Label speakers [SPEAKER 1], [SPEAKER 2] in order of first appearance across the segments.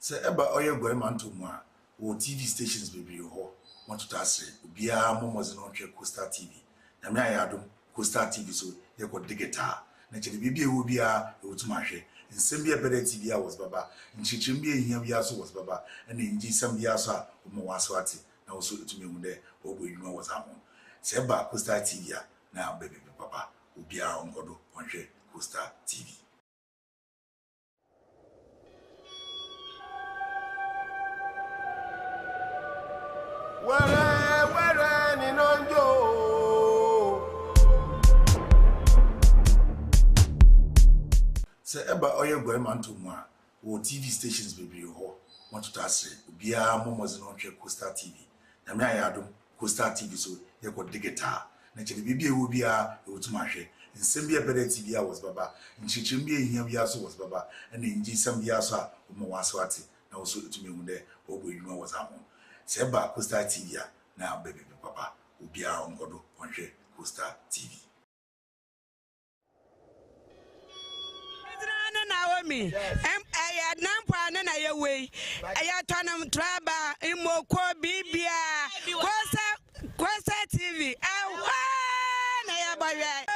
[SPEAKER 1] Se eba oye man to mo wo TV stations bebre ho want to tasre bia momoze no hwe Costa TV na me ayadom Costa TV so ye ko digital na chede bibia wo bia e wotuma hwe nsem bia beda TV a was baba nchichim bia ehia bia so was baba na nji sam bia so a mo waso ate na wo so etumi hu de obo edwuma was amo se eba Costa TV a na bebe papa obia ongodo onhwe Costa TV.
[SPEAKER 2] Where ni nonjo
[SPEAKER 1] se eba oye man to mo wo TV stations bebre ho want to tasre bia momoze no hwe Costa TV na me ayadom Costa TV so ye ko digital na chede bibia wo bia e wotuma hwe nsem bia beda TV a was baba nchichim bia ehia bia so was baba na nji sam bia so a mo waso ate na wo so etumi hu de obo edwuma was amo se ba Costa TV a na bebe papa obia ongodo onhwe Costa TV.
[SPEAKER 3] Naomi aya nampa na ye we aya tonam traba imoko bibia Costa TV na ya bawe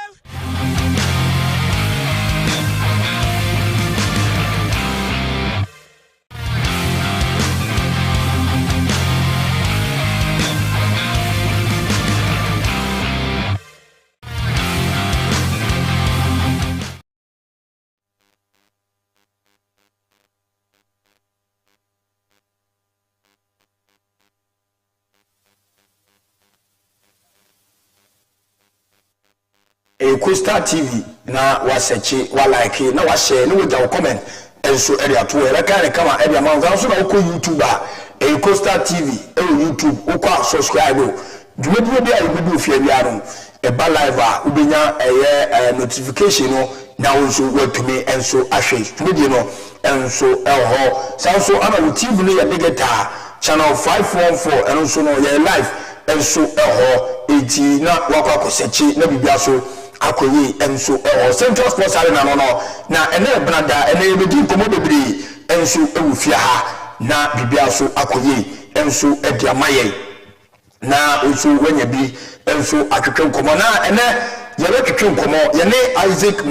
[SPEAKER 4] Costa TV na wasechi wa like na wa share na wo comment enso area to e ka kama area man so na ko YouTube a Costa TV YouTube ukwa subscribe dwedwe bia yubi ofia bia no e ba live a ubenya notification no na wonso watumi enso ahwe dwedwe no enso elho sanso ana wo TV no ya digital channel 514 enso no ya live enso elho eti na wakwa kosechi na bibia so akoyi enso Central Sports Arena no na ene brada ene yebedi komo bebri enso ewufia ha na bibia so akoyi enso edi amaye na oso wanya bi enso atwetwe komo na ene yebe twetwe komo yene Isaac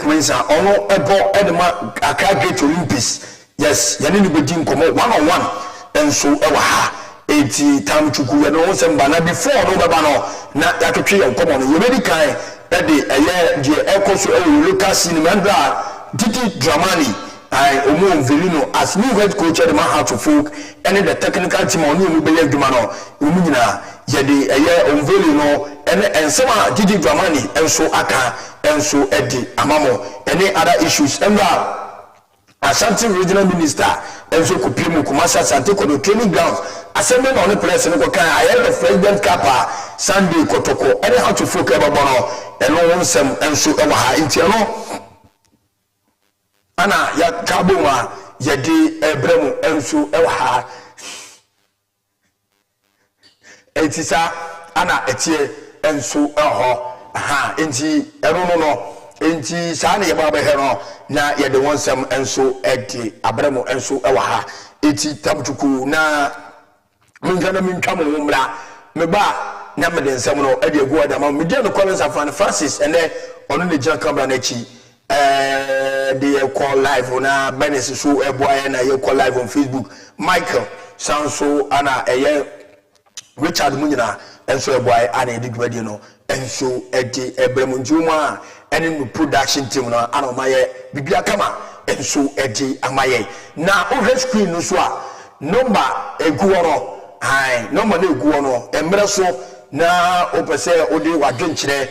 [SPEAKER 4] Mensa ono ebo edema Accra Great Olympics yes yene ni bedi komo 1-on-1 enso ewa ha eti tam chuku ya no semba na before no baba no na yaketwe ya komo no yebedi kan e de eye die ekoso e local cinema ndra Didi Dramani I omo Velino as new head coach at the Heart of Folk and the technical team on you be adwuma no omu nyina ye de eye on Velino and some Didi Dramani enso aka enso edi amamo any other issues emra Ashanti Regional Minister enso Kupiemu Kumasi Asante ko the training grounds assembly on the press no ko kan I the president Kapa Sunday Kotoko any how to folk eba bono eno wonsem enso ewa ha nti no ana ya kaboma ya di ebremu enso ewa ha etisa ana etie enso eho aha enti eno no enti saa na yeba be he no na ye de wonsem enso edi abremu enso ewa ha eti tamtuku na mungana mintwamo mumra meba na me de nsem no edi egu adama me de no Collins Afan Francis ene ono ne jira camera na chi they call live on Benes so eboy na you call live on Facebook Michael Sanso ana Richard Munyina enso eboy ana edigwadi no enso edi Ebremu Njuma any production team no ana maye bibia kama enso edi amaye na over screen no so a number eguoro number na eguoro emre so na opese odi wadwenkyere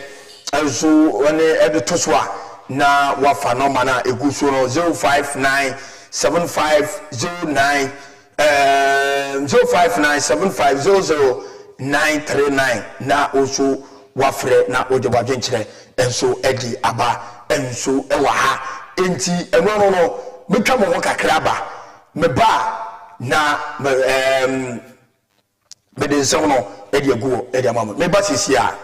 [SPEAKER 4] enso one edi to so a na wafa number na eguso no 0597509 05975000939 na oso wafre na oje wadwenkyere enso edi aba enso ewa ha enti eno no metwa mo ho kakra ba meba na me de nsem no edi aguo edi amamo meba sisi a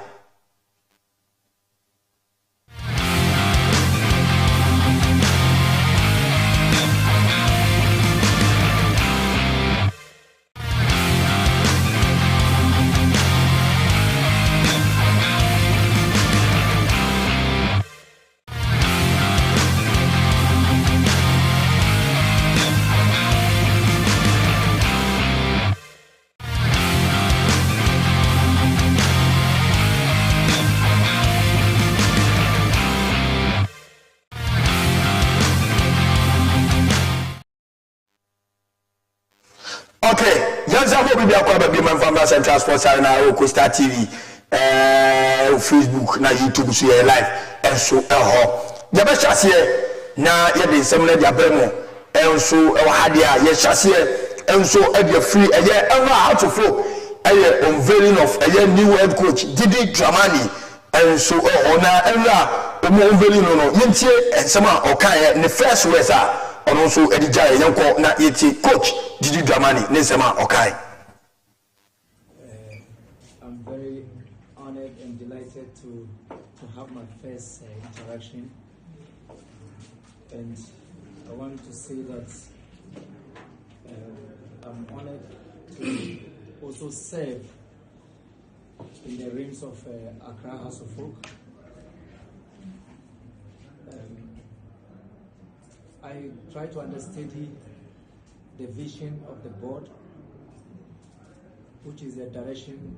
[SPEAKER 4] bi akwa ba bi man from Central Sports Arena o Costa TV Facebook na YouTube so ye live enso ho ya ba chase na ye de nsem na dia bremo enso e wa hade a ye chase enso e dia free e ye enwa atofo e unveiling of a new head coach Didi Dramani enso ho na enwa o unveiling no yentie ensem a okan ne first words a ono so edija yenko na yeti coach Didi Dramani ne nsem a okan.
[SPEAKER 5] I'm very honored and delighted to have my first interaction, and I want to say that I'm honored to also serve in the realms of Accra House of Folk. I try to understudy the vision of the board, which is the direction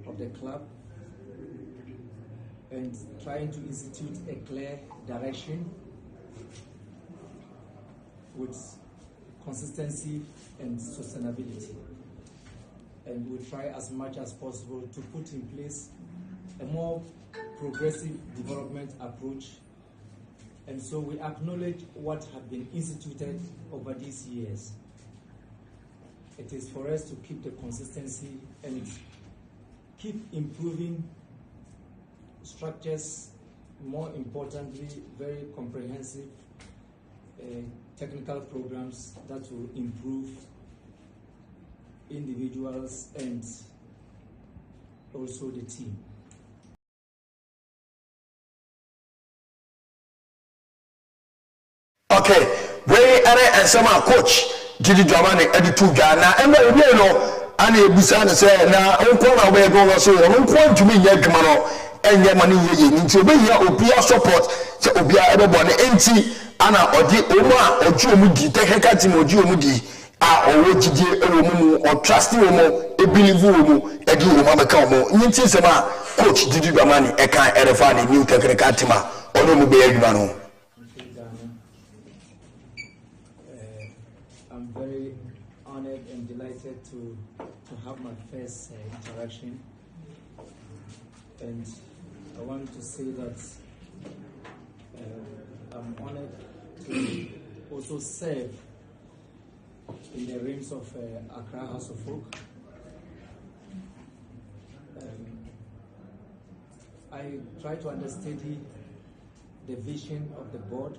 [SPEAKER 5] of the club, and trying to institute a clear direction with consistency and sustainability. And we'll try as much as possible to put in place a more progressive development approach. And so we acknowledge what has been instituted over these years. It is for us to keep the consistency and keep improving structures, more importantly, very comprehensive technical programs that will improve individuals and also the team.
[SPEAKER 4] Okay, we are and some coach Didi Dramani editu Ghana and we know and ebusa ne say na onko na we go so onko ntumi nya dwuma no enye mani ye nti obi ya obia support se obia ebebo ne enti ana odi omu a oju omu di technical team oju omu di a owo gidie ewo mu o trust omu e believe omu edi omu ameka omu nti se ma coach Didi Dramani e kan erefa ne new technical team a ono mu be adwuma no.
[SPEAKER 5] I'm very honored and delighted to have my first interaction, and I want to say that I'm honored to also serve in the realms of Accra House of Folk. I try to understudy the vision of the board,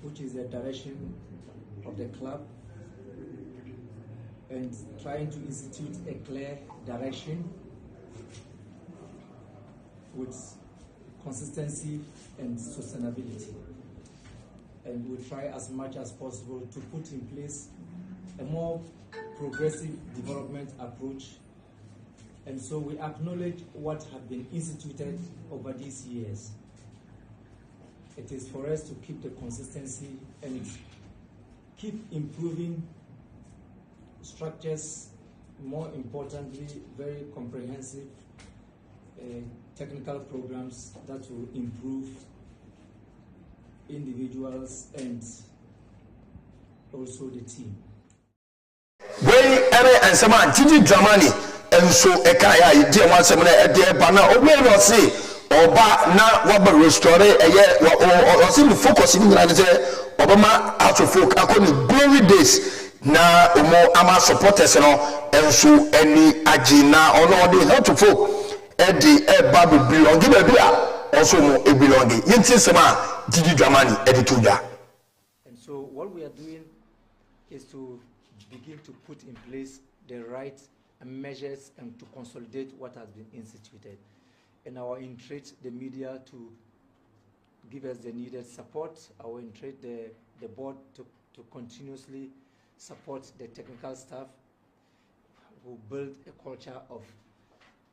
[SPEAKER 5] which is the direction of the club, and trying to institute a clear direction with consistency and sustainability. And we'll try as much as possible to put in place a more progressive development approach. And so we acknowledge what has been instituted over these years. It is for us to keep the consistency and keep improving structures, more importantly, very comprehensive technical programs that will improve individuals and also the team.
[SPEAKER 4] And some Didi Dramani and so a kaya dear once a minute at the banner or where you say Oba na waba restore a year or seem to focus in the Obama out of folk according glory days na umo ama supporters and so any agina or no the help to folk Eddie Babu belong give a also more a belonging Yentin Sama Didi Dramani edituja.
[SPEAKER 5] And so what we are doing is to begin to put in place the right measures and to consolidate what has been instituted. And I will entreat the media to give us the needed support. I will entreat the board to continuously support the technical staff who build a culture of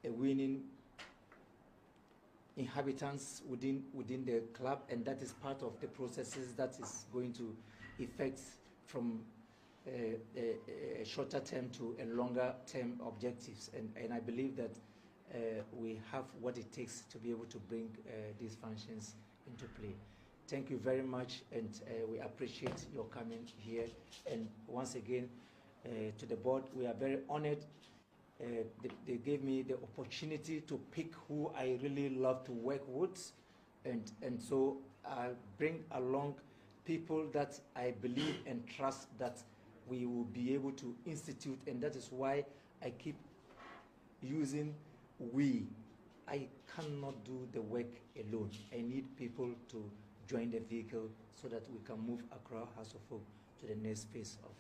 [SPEAKER 5] a winning inhabitants within the club, and that is part of the processes that is going to effect from a shorter term to a longer term objectives. And I believe that we have what it takes to be able to bring these functions into play. Thank you very much, and we appreciate your coming here. And once again, to the board. We are very honored. They gave me the opportunity to pick who I really love to work with, and so I bring along people that I believe and trust that we will be able to institute, and that is why I keep using we. I cannot do the work alone. I need people to join the vehicle so that we can move Accra House of Folk to the next phase of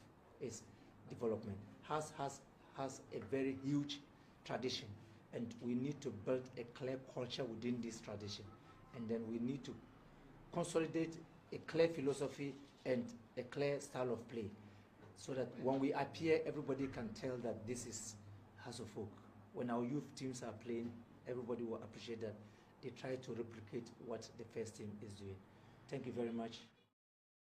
[SPEAKER 5] its development. Has a very huge tradition, and we need to build a clear culture within this tradition, and then we need to consolidate a clear philosophy and a clear style of play, so that when we appear, everybody can tell that this is House of Folk. When our youth teams are playing, everybody will appreciate that they try to replicate what the first team is doing. Thank you very much.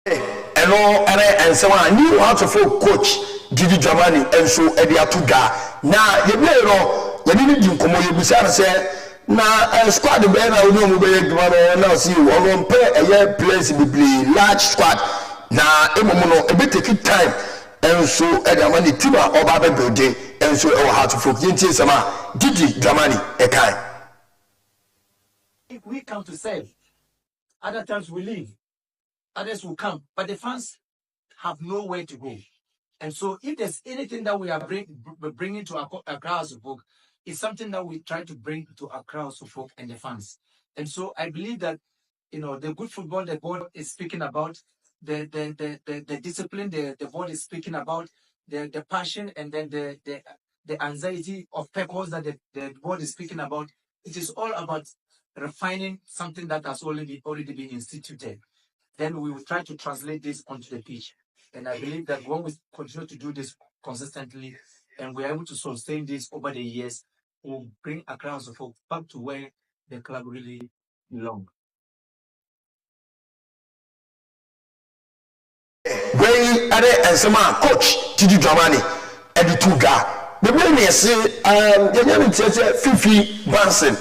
[SPEAKER 4] And so I knew how to folk coach Gigi Dramani and so Eddie Atuga. Now you know you didn't come you say na squad be na onu mu be adwuma no na see one pair a year place be large squad na emomo no e be take time and so Edamani team oba be building and so e how to folk yinti sama Gigi Dramani e kai.
[SPEAKER 6] If we come to serve, other times we leave, others will come, but the fans have nowhere to go. And so if there's anything that we are bringing to Accra House of Folk, it's something that we try to bring to Accra House of Folk and the fans. And so I believe that, the good football the board is speaking about, the discipline the board is speaking about, the passion, and then the anxiety of purpose that the board is speaking about. It is all about refining something that has already been instituted. Then we will try to translate this onto the pitch. And I believe that when we continue to do this consistently and we are able to sustain this over the years, we'll bring Accra House of Folk back to where the club really belongs.
[SPEAKER 4] When and some coach Gigi Dramani Eddie Atuga. The way they say Fifi Banson,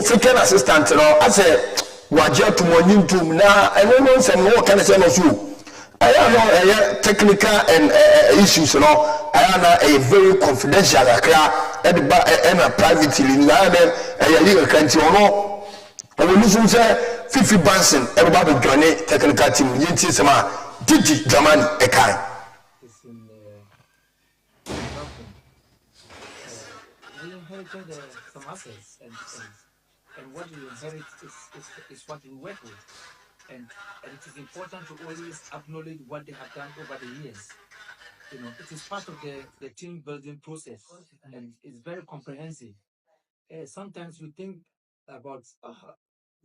[SPEAKER 4] second assistant, I say Wajia to Monintum now, and no one said no can say no so. I know technical and issues, I am a very confidential and a privately in a legal country or no. I will listen to Fifi Banson, everybody join technical team, Yinti Sama, Gigi Dramani Ekai.
[SPEAKER 5] It's in we inherited some assets, and what we inherit is what we work with. And it is important to always acknowledge what they have done over the years. It is part of the team building process, and it's very comprehensive. Sometimes we think about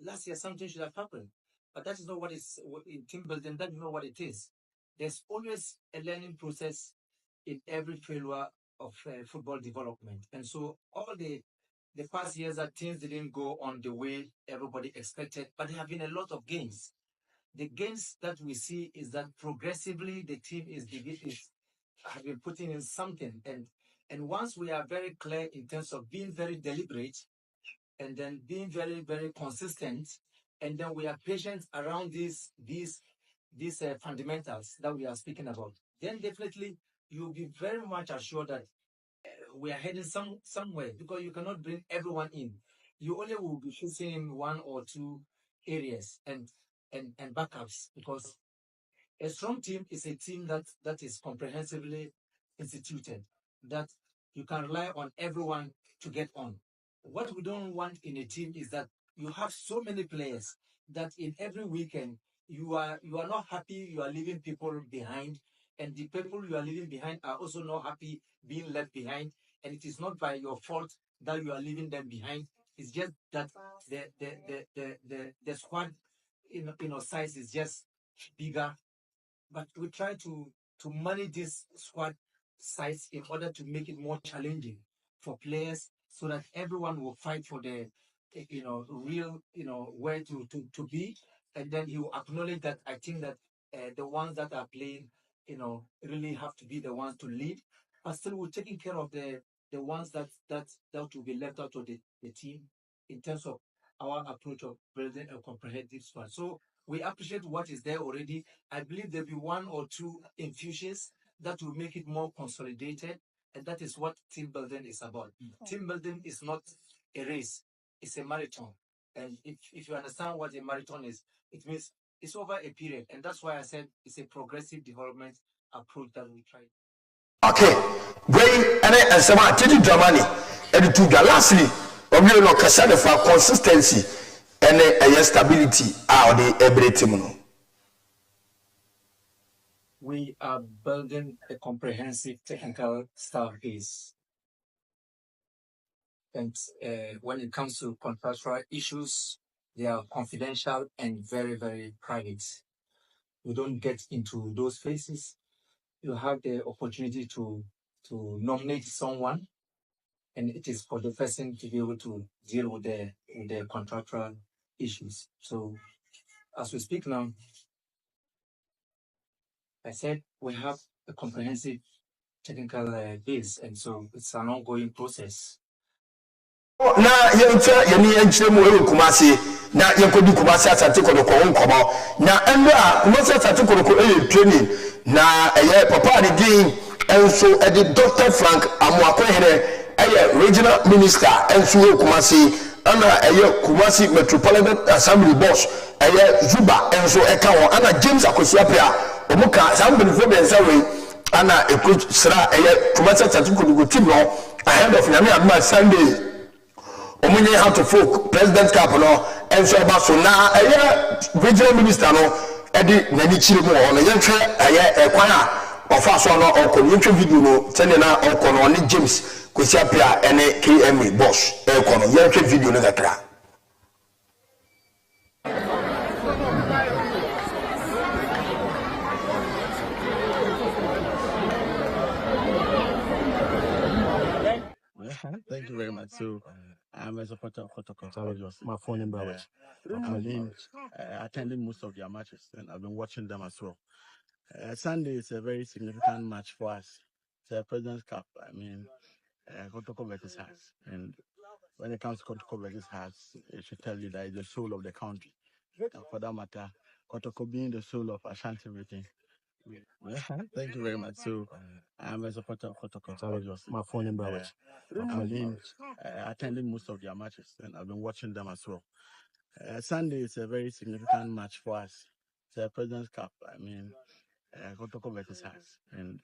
[SPEAKER 5] last year something should have happened, but that is not what is in team building. That is not what it is. There's always a learning process in every failure of football development, and so all the past years that things didn't go on the way everybody expected, but there have been a lot of gains. The gains that we see is that progressively the team have been putting in something, and once we are very clear in terms of being very deliberate and then being very, very consistent, and then we are patient around these fundamentals that we are speaking about, then definitely you'll be very much assured that we are heading somewhere, because you cannot bring everyone in. You only will be focusing in one or two areas and backups, because a strong team is a team that is comprehensively instituted, that you can rely on everyone to get on. What we don't want in a team is that you have so many players that in every weekend you are not happy, you are leaving people behind, and the people you are leaving behind are also not happy being left behind, and it is not by your fault that you are leaving them behind. It's just that the squad size is just bigger, but we try to manage this squad size in order to make it more challenging for players, so that everyone will fight for the real where to be, and then you acknowledge that. I think that the ones that are playing really have to be the ones to lead, but still we're taking care of the ones that will be left out of the team in terms of our approach of building a comprehensive squad. So we appreciate what is there already. I believe there'll be one or two infusions
[SPEAKER 6] that will make it more consolidated. And that is what team building is about. Team building is not a race, it's a marathon. And if you understand what a marathon is, it means it's over a period. And that's why I said it's a progressive development approach that we try.
[SPEAKER 4] Okay, wey and some attitude Germany and to the lastly we no kasa for consistency and stability out the every team.
[SPEAKER 6] We are building a comprehensive technical staff base. And when it comes to contractual issues, they are confidential and very, very private. We don't get into those phases. You have the opportunity to nominate someone, and it is for the person to be able to deal with the contractual issues. So as we speak now, I said we have a comprehensive technical base, and so it's an ongoing process.
[SPEAKER 4] Na yencha yeni enchire mu ewe Kumasi na yenkodi Kumasi asante kodoko nkomo na endo a Kumasi asante kodoko training na papa ni din enso Dr. Frank Amoakohere regional minister enso ewe Kumasi ana Kumasi Metropolitan Assembly boss Zuba enso eka won ana James Akosiapia omuka assembly fo bensa we ana sra Kumasi asante kodoko team no ahead of Nyame Adoma Sunday omunye how to folk president cap no enso eba so na regional minister no edi nani chire mu ono yentwe kwan a ofa so no okọ yentwe video no tene na okọ no ni James Kwesiapia ene KMA boss ekọ no yentwe video no kakra.
[SPEAKER 7] Thank you very much. So, I'm a supporter of Kotoko. My phone number attending most of their matches, and I've been watching them as well. Sunday is a very significant match for us. It's a President's Cup. I mean, Kotoko versus Hearts. And when it comes to Kotoko versus Hearts, it should tell you that it's the soul of the country. And for that matter, Kotoko being the soul of Ashanti region. Thank you very much. So, I'm a supporter of Kotoko. My phone number attending most of their matches, and I've been watching them as well. Sunday is a very significant match for us. It's a President's Cup. I mean, Kotoko versus Hearts. And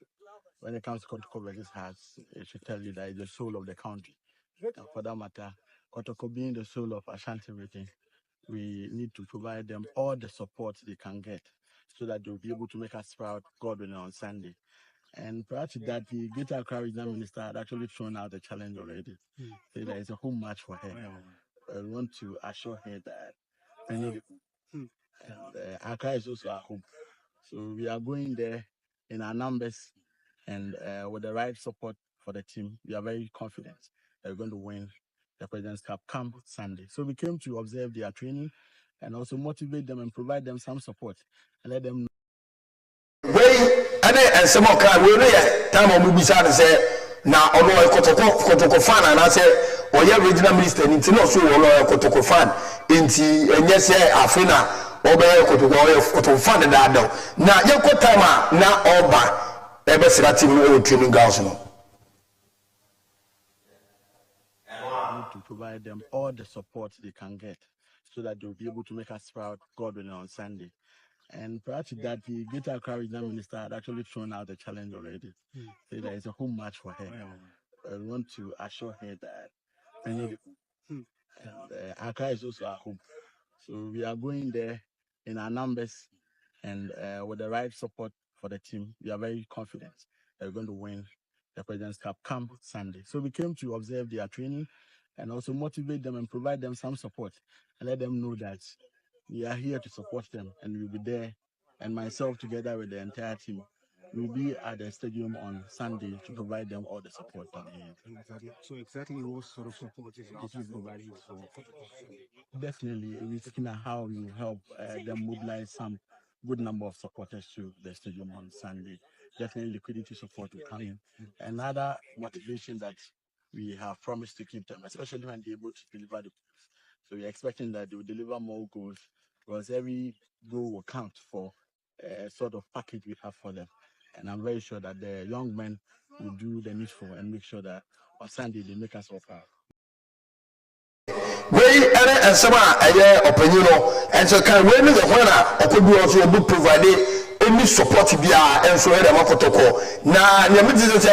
[SPEAKER 7] when it comes to Kotoko versus Hearts, it should tell you that it's the soul of the country. And for that matter, Kotoko being the soul of Ashanti region, we need to provide them all the support they can get so that they'll be able to make us proud, God willing, on Sunday. And prior to that, the Greater Accra Regional Minister had actually thrown out the challenge already. So that it's a home match for her. I want to assure her that Accra is also our home. So we are going there in our numbers and with the right support for the team. We are very confident that we're going to win the President's Cup come Sunday. So we came to observe their training and also motivate them and provide them some support and let them know.
[SPEAKER 4] And some of we time on Mubisa say now or Kotoko fan and I say or your regional minister into no so or Kotoko fan into and yes Afrina or Kotoko fan and that now you got time now over ever team training girls no.
[SPEAKER 7] To provide them all the support they can get so that they'll be able to make us proud, God willing, on Sunday. And prior to that, the Greater Accra Regional Minister had actually thrown out the challenge already. So that it's a home match for her. I want to assure her that Accra is also our home. So we are going there in our numbers and with the right support for the team. We are very confident that we're going to win the President's Cup come Sunday. So we came to observe their training and also motivate them and provide them some support and let them know that we are here to support them and we'll be there. And myself, together with the entire team, we'll be at the stadium on Sunday to provide them all the support that they need.
[SPEAKER 8] So exactly what sort of support is it providing for?
[SPEAKER 7] Definitely, we're looking at how we will help them mobilize some good number of supporters to the stadium on Sunday. Definitely liquidity support will come in. Another motivation that we have promised to keep them, especially when they're able to deliver the goals. So we're expecting that they will deliver more goals because every goal will count for a sort of package we have for them. And I'm very sure that the young men will do the needful and make sure that on Sunday they make us all proud.
[SPEAKER 4] Wey and some opinion and so can we the winner or could be also book provided any support to be and so the protocol. Now, the middle of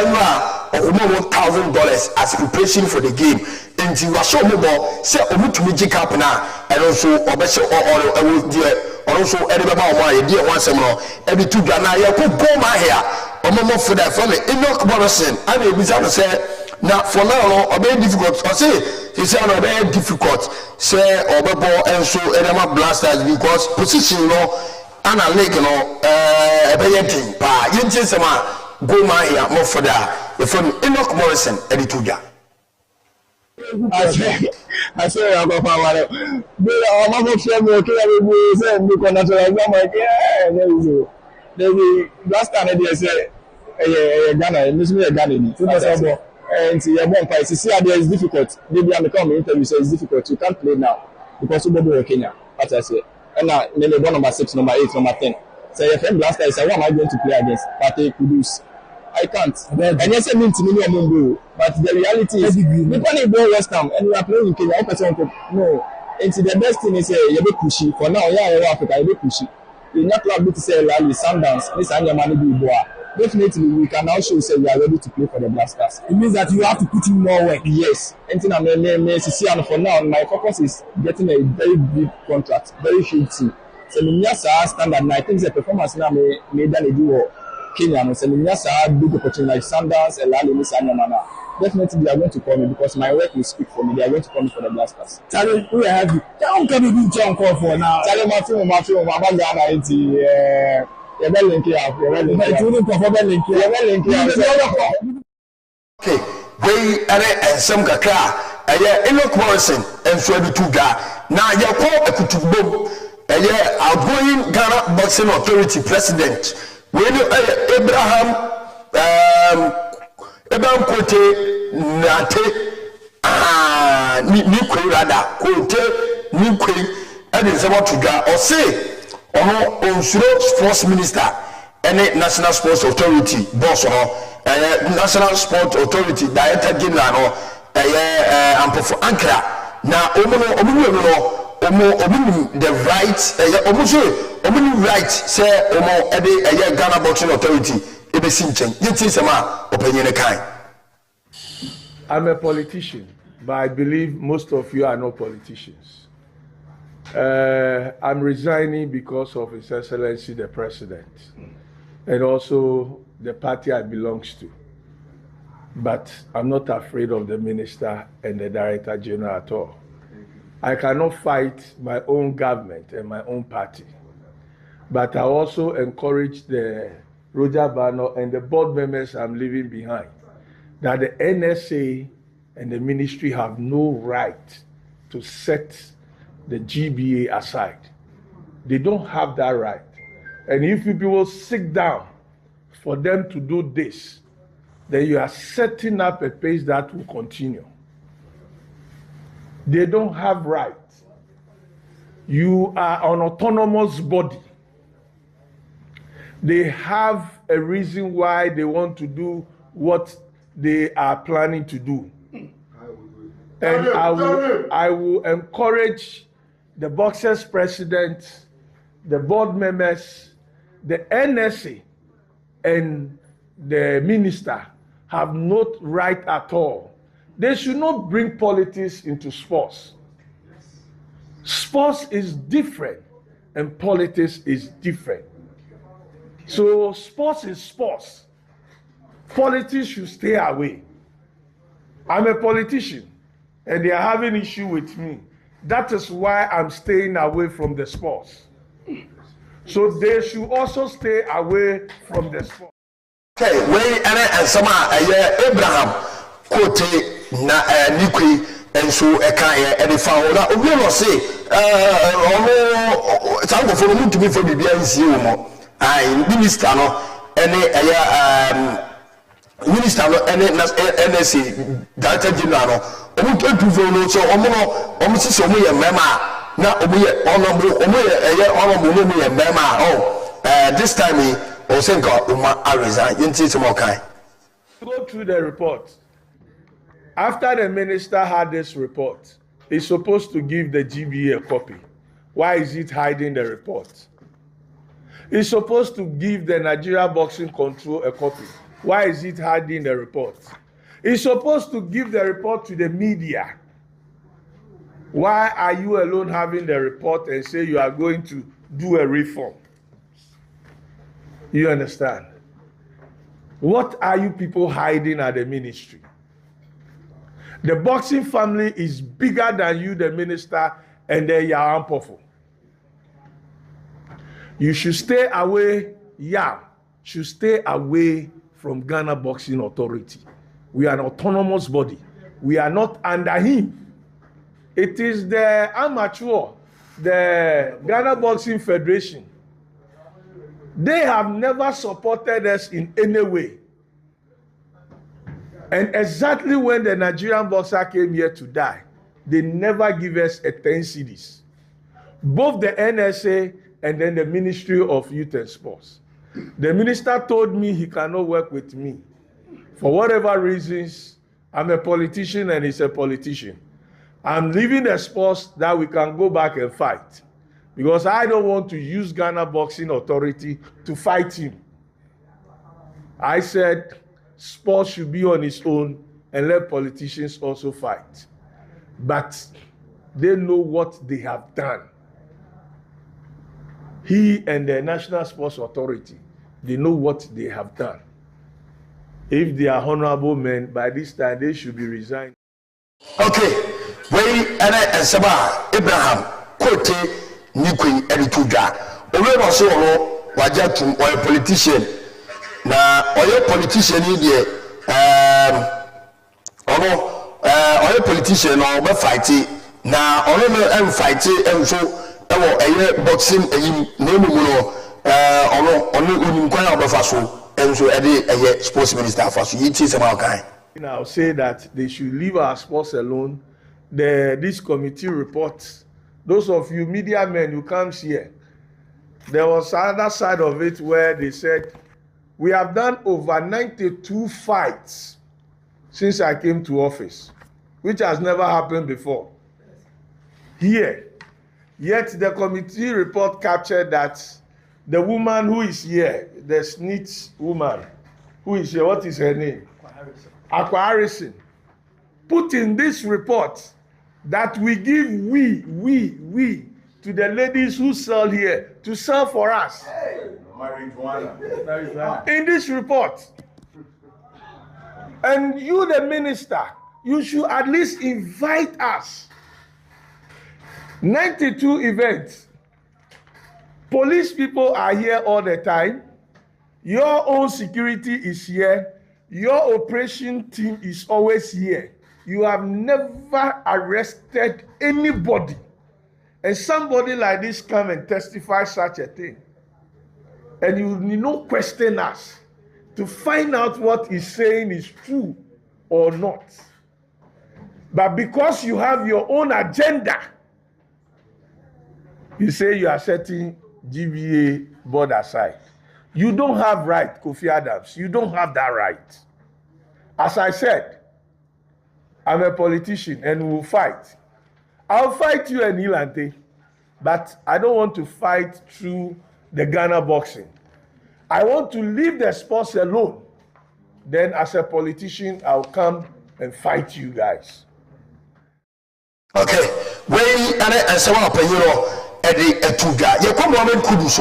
[SPEAKER 4] $1,000 as preparation for the game. And you are so mobile, say to me Jack up now, and also obviously or also everybody why dear once more every 2 Ghana you could go my hair or more for that family. Enoch Morrison, I mean, we have to say now for now or very difficult or say he said very difficult say or and so Edema Blasters because position Anna Lake everything pa yinti sama go my here more for that the from Enoch Morrison edituja
[SPEAKER 9] I say I'm going to but I'm not sure me okay we say me natural exam yeah there last time they say Ghana miss me Ghana so that's all and your one price see there is difficult maybe I'm come interview say it's difficult you can't play now because you go Kenya what I say and now maybe number 6 number 8 number 10 so your friend last time say what am I going to play against Pate Kudus I can't. And yes, I mean to me, but the reality is, we can't go West Ham and we are playing in Kenya. No, and the best thing is you're a pushy. For now, Africa, you're a pushy. You're not allowed to say Lali, Sundance, this and your money be boa. Definitely, we can now show say we are ready to play for the Blasters. It means that you have to put in more work. Yes. And for now, my focus is getting a very big contract, very huge team. So, standard, and I think the performance now made than a duo. Kenya and big opportunity like Sanders and Lali Misanyamana. Definitely they are going to call me because my work will speak for me. They are going to call me for the Blasters. Tell me who have you. Don't come and do jump call for now. Tell me Matthew, Mama Ghana into
[SPEAKER 4] okay, they and some kakra Enoch Morrison and Swabi Tuga. Now you call a Kutubo outgoing Ghana Boxing Authority President. When Abraham Kote Nate Nikwe Rada Kote Nikwe and is about to go or say on Sports Minister and National Sports Authority boss or National Sports Authority Director General and for Ankara now the rights right say Ghana Boxing Authority
[SPEAKER 2] I'm a politician, but I believe most of you are not politicians. I'm resigning because of His Excellency the President and also the party I belong to. But I'm not afraid of the Minister and the Director General at all. I cannot fight my own government and my own party. But I also encourage the Roger Bano and the board members I'm leaving behind that the NSA and the ministry have no right to set the GBA aside. They don't have that right. And if you will sit down for them to do this, then you are setting up a pace that will continue. They don't have right. You are an autonomous body. They have a reason why they want to do what they are planning to do. And I will encourage the Boxers president, the board members, the NSA, and the minister have no right at all. They should not bring politics into sports. Sports is different and politics is different. So sports is sports. Politics should stay away. I'm a politician and they are having issue with me. That is why I'm staying away from the sports. So they should also stay away from the sports.
[SPEAKER 4] Okay, and some Abraham Kote na Nikwe and so and the founder we will say some for me to be for the BNC I minister no minister no NSA Director General no to so so na honorable this time Osenka Uma resign. Yinti Smokai.
[SPEAKER 2] Go through the report. After the minister had this report, he's supposed to give the GBA a copy. Why is it hiding the report? He's supposed to give the Nigeria Boxing Control a copy. Why is it hiding the report? He's supposed to give the report to the media. Why are you alone having the report and say you are going to do a reform? You understand? What are you people hiding at the ministry? The boxing family is bigger than you, the minister, and the Yarampofu. You should stay away, should stay away from Ghana Boxing Authority. We are an autonomous body. We are not under him. It is the amateur, the Ghana Boxing Federation. They have never supported us in any way. And exactly when the Nigerian boxer came here to die, they never give us a 10 cedis. Both the NSA and then the Ministry of Youth and Sports. The minister told me he cannot work with me. For whatever reasons, I'm a politician and he's a politician. I'm leaving the sports that we can go back and fight. Because I don't want to use Ghana Boxing Authority to fight him. I said, sports should be on its own and let politicians also fight. But they know what they have done. He and the National Sports Authority, they know what they have done. If they are honorable men, by this time they should be resigned.
[SPEAKER 4] Okay, we and Sabah Abraham Kote Nikui Erituja. Owe was so wajatum or a politician. Na or a politician in there or a politician or a fighting. Na or a fighting and so boxing sports minister
[SPEAKER 2] I'll say that they should leave our sports alone. This committee report, those of you media men who comes here, there was another side of it where they said we have done over 92 fights since I came to office, which has never happened before here. Yet the committee report captured that the woman who is here, the snitch woman who is here, what is her name? Aqua Harrison, put in this report that we give we to the ladies who sell here to sell for us. In this report. And you, the minister, you should at least invite us. 92 events. Police people are here all the time. Your own security is here. Your operation team is always here. You have never arrested anybody. And somebody like this come and testify such a thing. And you need not question us to find out what he's saying is true or not. But because you have your own agenda, you say you are setting GBA board aside. You don't have right, Kofi Adams. You don't have that right. As I said, I'm a politician and we'll fight. I'll fight you and Ilante, but I don't want to fight through the Ghana boxing. I want to leave the sports alone. Then as a politician, I'll come and fight you guys.
[SPEAKER 4] Okay, we and someone Eddie Etuga. You come Moment Kudus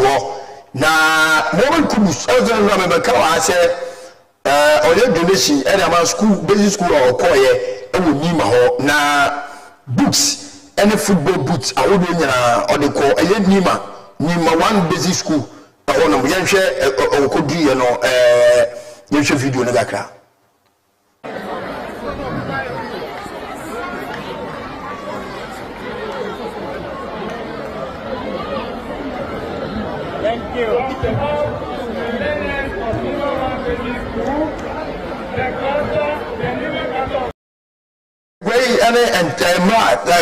[SPEAKER 4] na Moment Kudus. I remember I said, or your donation, and school, basic school or choir, and we need na books, any football boots. I would or the call a Nima one basic school. I want to share or could do you share video in the background.
[SPEAKER 10] Thank you.
[SPEAKER 4] Way and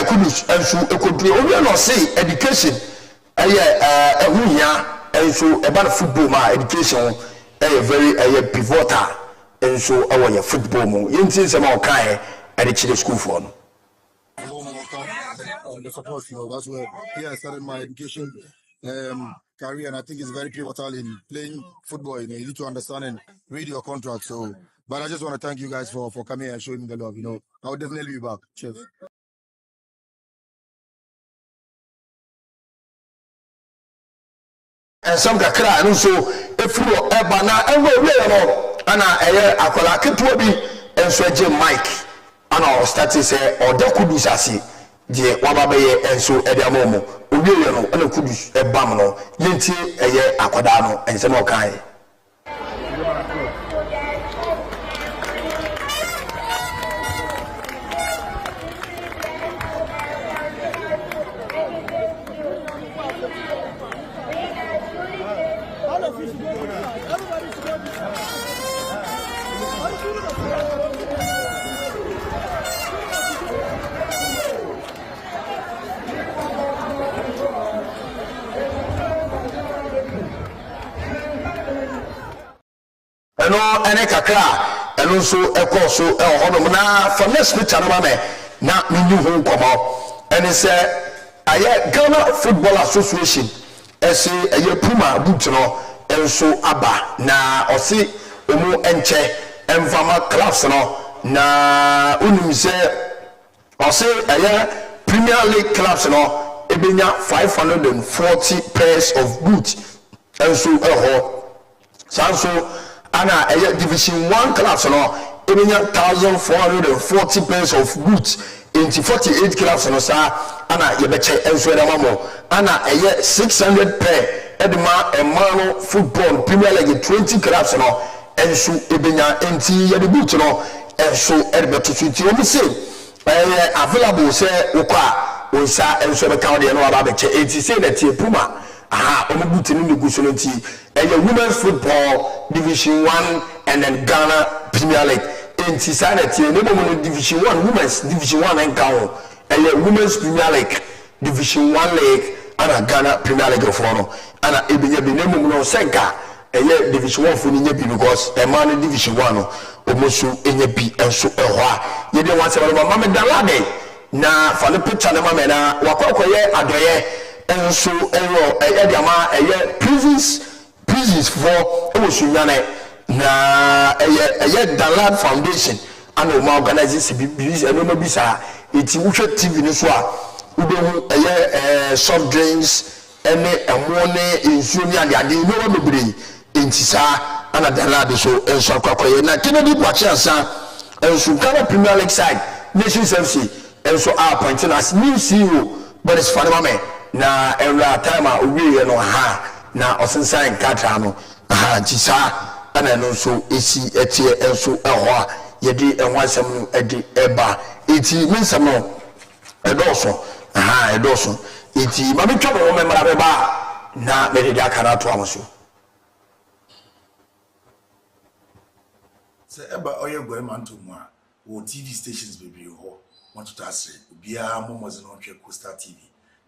[SPEAKER 4] Kudus and so could be only not say education. and so about football ma education very pivotal and so our football mo yinti some o kan at the school for no
[SPEAKER 10] the support, that's where I started my education career, and I think it's very pivotal in playing football. You need to understand and read your contract. So, but I just want to thank you guys for coming here and showing me the love. I'll definitely be back. Cheers.
[SPEAKER 4] and some kakra and so if you eba na engo we no ana akola ketuwa bi enso eje mic ana start say oda kudus ase je wababeye enso ede amomo obi ye no ana kudus ebam no yenti akoda no ense no kan no ene kakra eno so ekoso hono na for next picture no me na menu ho komo ene se aye Ghana Football Association ese aye Puma boot no enso aba na osi omu enche emfama clubs no na unim se osi aye Premier League clubs no ebenya 540 pairs of boots enso sanso ana division 1 class no ebenya 1440 pairs of boots into 48 class no sa ana yebeche enso na mamo ana 600 pair edema emano football Premier League 20 class no enso ebenya enti ye boot no enso ebeto tuti o mi say available say ukwa onsa enso be count de no aba beche enti say na tie Puma omubuti ni guso nti women's football division 1 and then Ghana Premier League enti sanity ne bomo division 1 women's division 1 and Ghana women's Premier League division 1 league and Ghana Premier League for no ana ebenya bi ne bomo no senka division 1 for ni nya bi because man division 1 no omoso enya bi enso ehwo a ye de wan se mama dalade na fa le picture na mama na wakokoye adoye enso diama prisons for osunyane na Dalad Foundation and o ma organize bibis eno no bisa eti wuhwe TV no so a ubehu soft drinks ene emone ensuo ni ade no wa bebre entisa ana Dalad so enso akwakoye na Kennedy Boachiasa enso Ghana Premier League side Nations FC enso appointed as new CEO but it's funny mama na every time we no na osensan katra no tisa ana no so esi etie enso ehwo a yedi enwasem no edi eba eti mensam no edoso edoso eti mami twabo wo memra beba na mededi akara to amoso
[SPEAKER 1] se eba oye gwe mantomu a wo TV stations bebre ho mototo ase obia momoze no hwe Costa TV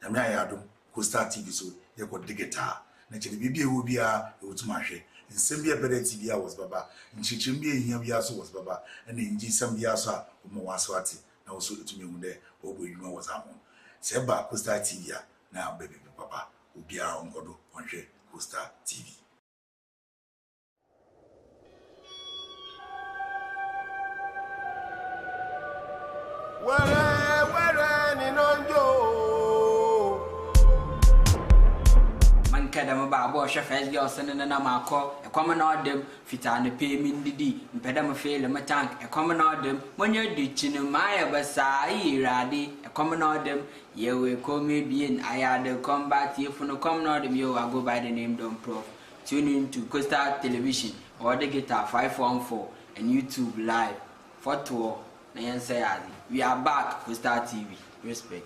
[SPEAKER 1] na me ayadom Costa TV so ye ko digital na chele bibia wo bia e wotuma hwe nsem bia bere TV a was baba nchichim bia ehia bia so was baba na nji sam bia so a mo waso ate na wo so etumi hu de obo yuma was amon se ba Costa TV a na bebe papa obia ongodo onhwe Costa TV.
[SPEAKER 11] Where ni nonjo man kada mababo chefes bi osene na mako ekwama na odem fita na pemi ndidi mpeda me fele me tank ekwama na odem monye dichine maya basa irade ekwama na odem yewe komi bien ayade combat yefuno come na odem yo go by the name Don Prof. Tune in to Costa Television or the Guitar 514 and YouTube live for tour. We are back for Star TV. Respect.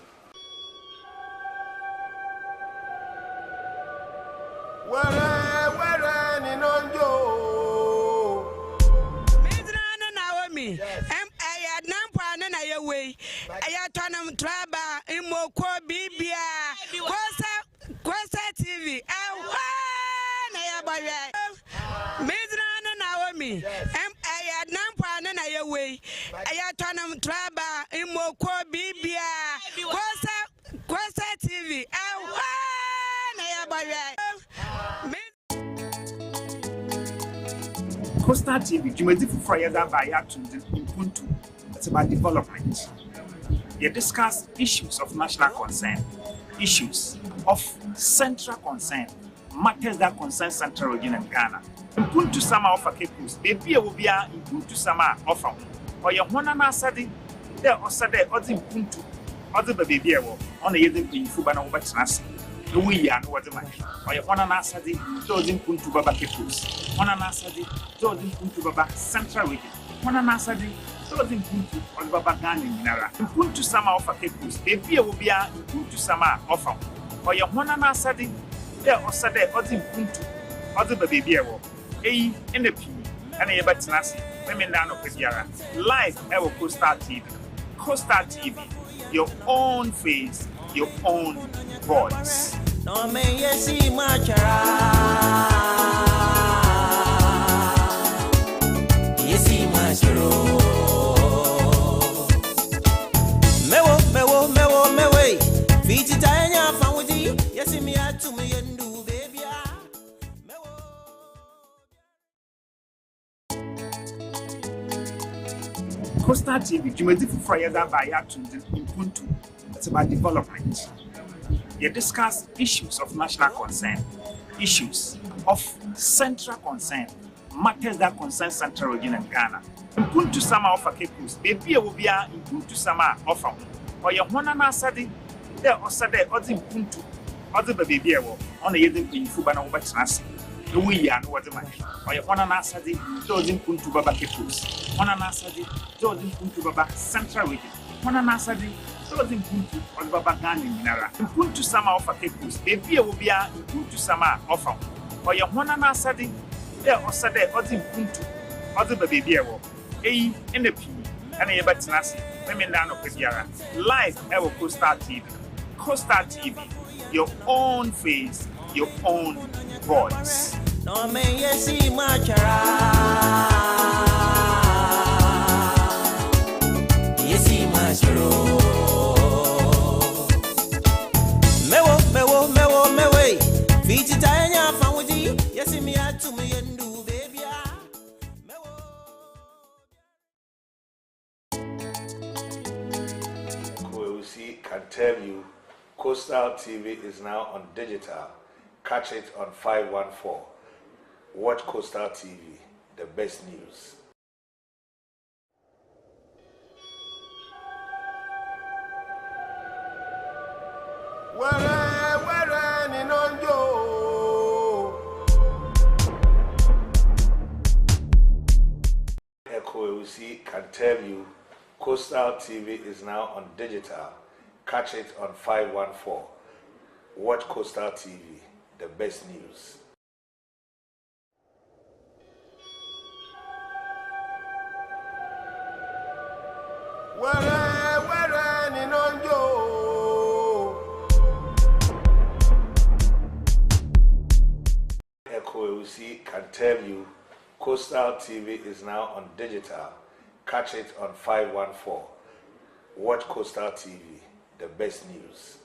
[SPEAKER 3] Where ni nonjo Medra Naomi I nampa na ye we aya tonam traba imoko bibia Costa TV Midrana Naomi, I had Nampa and I away. I had Tonam Traba, Imoko Bibia, Quasa TV.
[SPEAKER 12] Costa TV, Jumedi for Friday by Yatunde in Puntu. It's about development. You discuss issues of national concern, issues of central concern, matters that concern Central Region and Ghana. Puntu Sama offer Kepus, baby will be in Puntu Sama offer. Or your one and Asadi, there or Sade, or in Puntu, or the baby on the Yedin in Fubana over Trasi. We are no other man. Or your one and Asadi, those in Puntu Baba Kepus, one and Asadi, those in Puntu Baba Central Region, one and Asadi. Those in Puntu on Baba Gani Nara. Puntu Sama offer Kepus, baby will be in Puntu Sama offer. Or your one and Asadi, there or Sade, or in Puntu, or the baby. In the P and a Batinasi, women down of Pediara. Live Ever Costa TV. Costa TV, your own face, your own voice. No, may you see my you see my Mewo, feet it I found with you. Yes, me had to me and do, baby. Costa TV, Jumedi for Friday by Yatunde in Puntu. It's about development. You discuss issues of national concern, issues of central concern, matters that concern Central Region and Ghana. Puntu Sama offer Kepus, baby will be in Puntu Sama offer. Or your one and Asadi, there or Sade, or in Puntu, or the baby on the Yedin in Fubana over Trasi. We are no other man. Or your one and Asadi, those in Puntu Baba Kepus, one and Asadi, those in Puntu Baba Central Region, one and Asadi, those in Puntu on Baba Gani Nara. Puntu Sama offer Kepus, baby will be in Puntu Sama offer. Or your one and Asadi, there or Sade, or in Puntu, or the baby in the P and a Batinasi, women down of Pediara. Live Ever Costa TV. Costa TV, your own face, your own voice. No, may you see my you see my Mewo, feet it I found with you. Yes, me had to me and do, baby.
[SPEAKER 2] Koeusi can tell you Coastal TV is now on digital. Catch it on 514. Watch Coastal TV, the best news. Koeusi can tell you Coastal TV is now on digital. Catch it on 514. Watch Coastal TV, the best news. Koeusi can tell you Coastal TV is now on digital. Catch it on 514. Watch Coastal TV, the best news.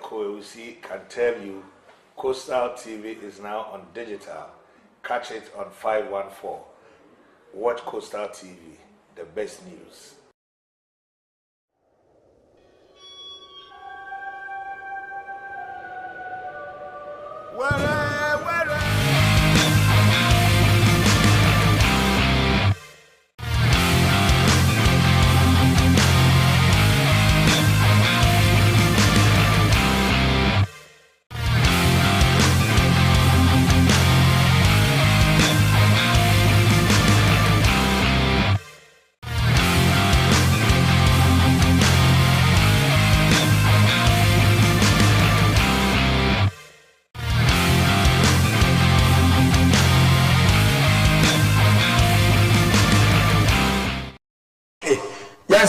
[SPEAKER 2] Koeusi can tell you Coastal TV is now on digital. Catch it on 514. Watch Coastal TV, the best news.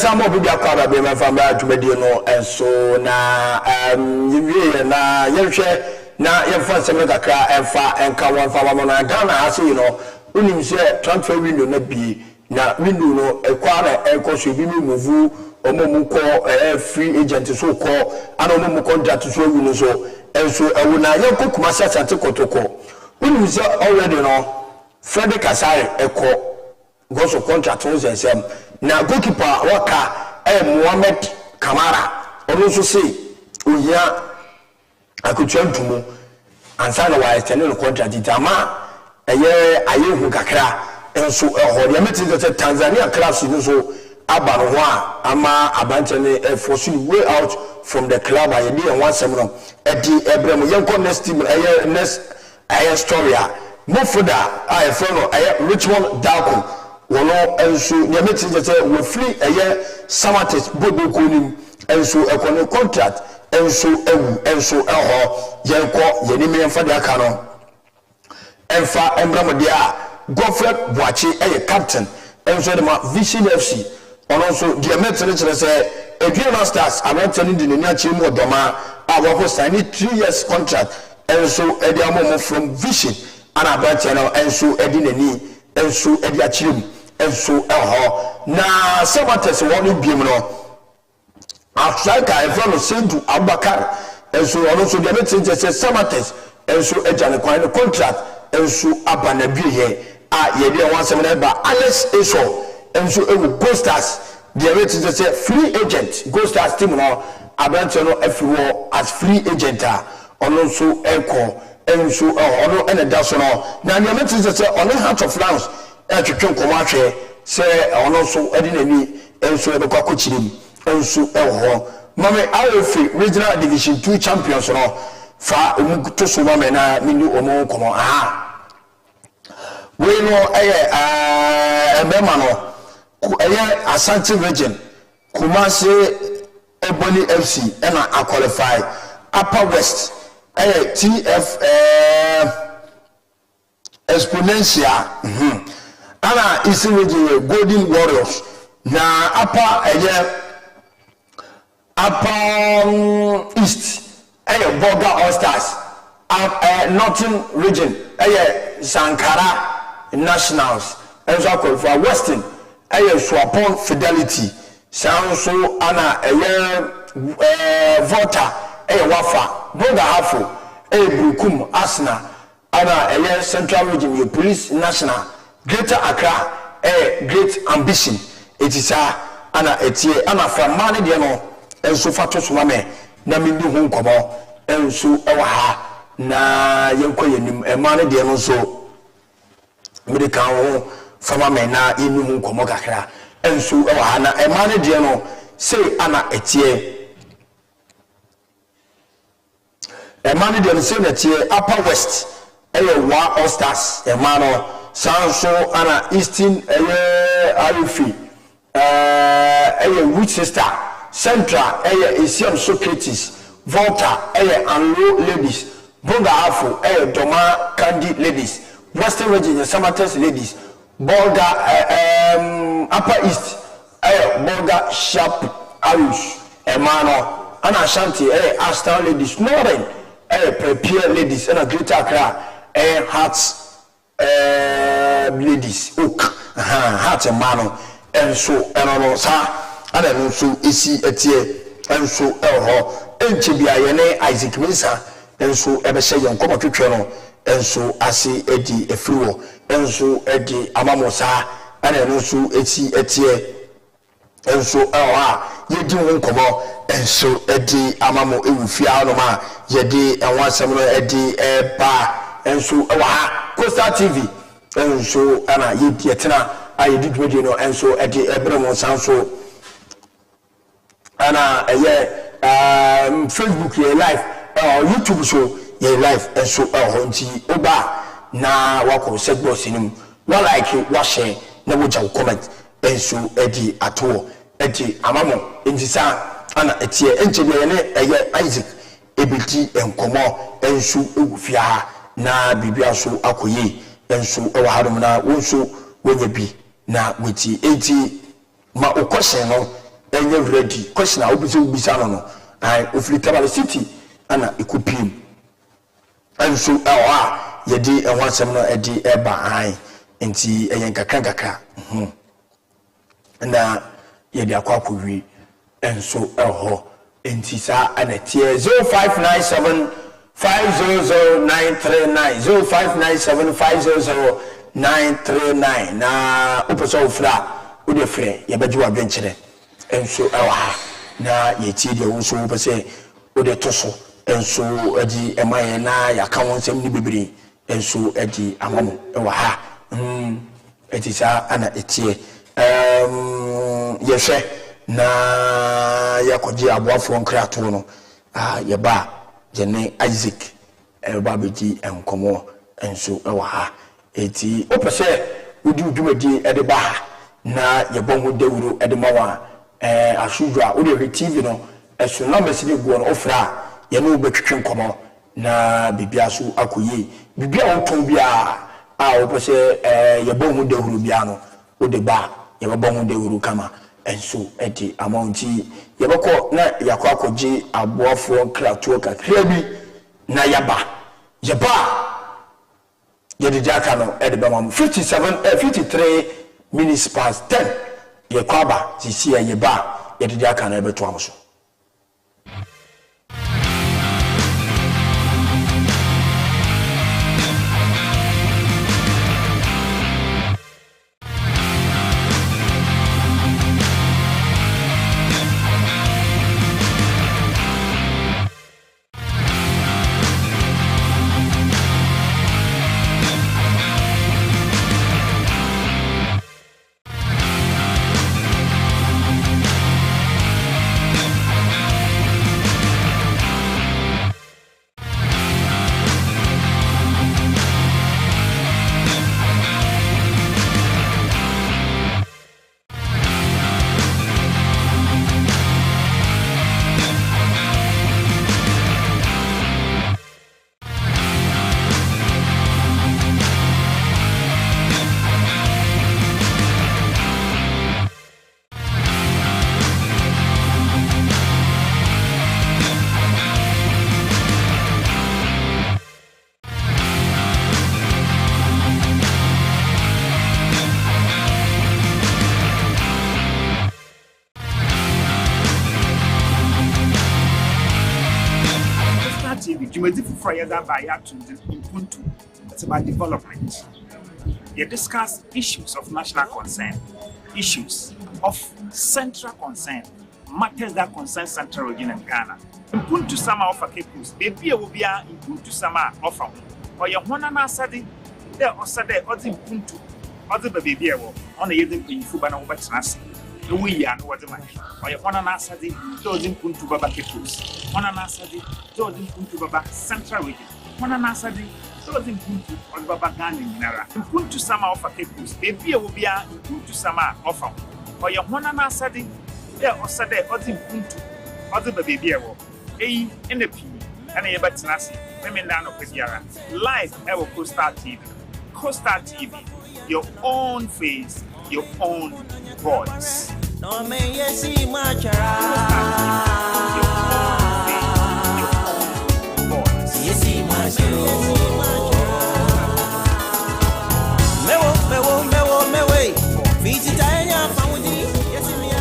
[SPEAKER 4] some of the Akara Bema from Tumedino and so now na Yelche na Yelfan Semaka and Fa and Kawan Famana Ghana as you know, unim say transfer window na be na window no equara echo should be move omomuko free agent so call and omomu contract so win so and so na yanko kumasa sante kotoko unim say already no Frederick Asare echo go so contract on them na goalkeeper waka Mohamed Kamara also say oya akutwantumu ansana wa extend the contract itama ayehu kakra enso ehode metin say Tanzania clubs no so aba no ho ama abantene force way out from the club ayede en one semino edi ebrem yenko next team next story mofoda friend Richmond Dalco wono enso metin say we free Samatex bobo konim enso ekone contract enso enso yenko yenime enfa de aka no enfa embramo dia Godfrey Boachi captain enso de ma Vision FC ono so dia metin say Eduana Stars abantene de nani achi mu odoma awo sign 3 years contract enso edi amomo from Vision and abantene no enso edi nani enso edi achi enso na Samatex wonu biem no Africa from Sendu Abubakar enso ono so dia metin say Samatex enso ejane kwan contract enso abanabiye yede wan semina ba Alex Eso enso Ghost Stars dia metin say free agent Ghost Stars team no abante no afiwo as free agent ono so eko enso ono ene da so no na dia metin say ono Heart of Lions atwetwe komo ahwe say ono so edi nani enso e kwa kochirim enso mame Arefi Regional Division 2 champions no fa to so mame na mini omo komo we no emema no Asante region Kumasi Ebony FC and I qualify Upper West TF Exponential ana Eastern region Golden Warriors na upper East Border All Stars Northern region Sankara Nationals and so qualify Western Swapon Fidelity sound so ana Volta Wafa Boga Hafo Brukum Asna ana Central Region Police National Greater Accra Great Ambition it is ana etie ana from mane de no enso fato so mame na me ni hu nkomo enso ewa ha na yenko yenim mane de no so me kan ho fama me na enu hu nkomo kakra enso ewa ha na mane de no say ana etie mane de no say na etie Upper West wa All Stars mano sanso ana Eastern Arefi Which sister Central Asian Socrates Volta Anlo ladies Bonga Afro Doma Candy ladies Western region Samatex ladies Bolga Upper East Bolga Sharp Irish Emano Anna Shanti Aston ladies Northern Prepare ladies and a Greater Accra Hearts ladies Oak Hearts Emano and so and sa and so isi etie and so enchibia yene Isaac Mensah and so ebese yon komo twetwe no and so ase edi efriwo and so edi amamosa and so eti etie and so yedi won komo and so edi amamo ewufia no ma yedi enwasem no edi ba and so Costa TV and so ana yedi etena I did video no and so at the Ebremo Sanso ana Facebook ye live YouTube so ye live and so honti oba na wako segbo sinim wa like wa share na wo jaw comment and so edi ato edi amamo intisa ana etie enchebe ye ne Isaac ebiti enkomo and so ewufia na bibia so akoye and so ewa hadom na wo so wo bi na witi enti ma okose no ɛnyɛ ready question a wobisa wobisa no and ofiri Tamale City ana ekupim anso ɛwɔ a yɛde ɛho asɛm no ɛde ɛba an nti ɛyɛ nkakra na yɛde akɔakɔwi enso ɛhɔ nti saa ana tie 0597 5000939 0597500939 na uposo ofra wode frɛ yɛbɛgye wadwenkyerɛ enso ɛwɔ ha na yɛtie deɛ wo nso wopɛ sɛ wode to so enso adi ɛma yɛ na yɛaka wo nsɛm ne bebree enso adi ama mo ɛwɔ ha ɛti saa ana ɛtie yɛhwɛ na yakɔgye aboafoɔ nkrato no yɛba jene Isaac ɛba bɛgye nkɔmmɔ enso ɛwɔ ha eti wopɛ sɛ wodi dwumadi ɛde ba ha na yɛbɔ ho dawuro ɛde ma wa asudwo a wode hwɛ TV no ɛso na mɛsɛ guo no ofra yɛne wobɛtwetwe nkɔmmɔ na bibia so akɔyie bibia wotɔn bia a wopɛ sɛ yɛbɔ ho dawuro bia no wode ba yɛbɛbɔ ho dawuro kama enso ɛde amounti yɛbɛkɔ na yakɔ akɔgye aboafoɔ nkratoɔ kakra bi na yɛba yɛde jaka no ɛde bɛma 53 minutes past 10 yɛkɔ aba sisi yɛba yɛde jaka no ɛbɛto am so
[SPEAKER 12] It's about development. You discuss issues of national concern, issues of central concern, matters that concern Central Region and Ghana. Impuntu sama offer capos, baby will be a impuntu sama offer. Or your one and asadi, there or sade or the impuntu, or the baby on the Yedin in Fubana over Transi. The way and what the man. Or your one and asadi, those impuntu baba capos. One and asadi, those impuntu baba Central Region. One and asadi, those impuntu on baba Gani Nara. Impuntu sama offer capos, baby will be a impuntu sama offer. Or your one and asadi, there or sade or the impuntu, or the baby in the P and a bat nasi, women down of Pesiara. Live ever CoStar TV. CoStar TV, your own face, your own voice. No may you see much you see much me way. Visit Tanya found you. Yes, me to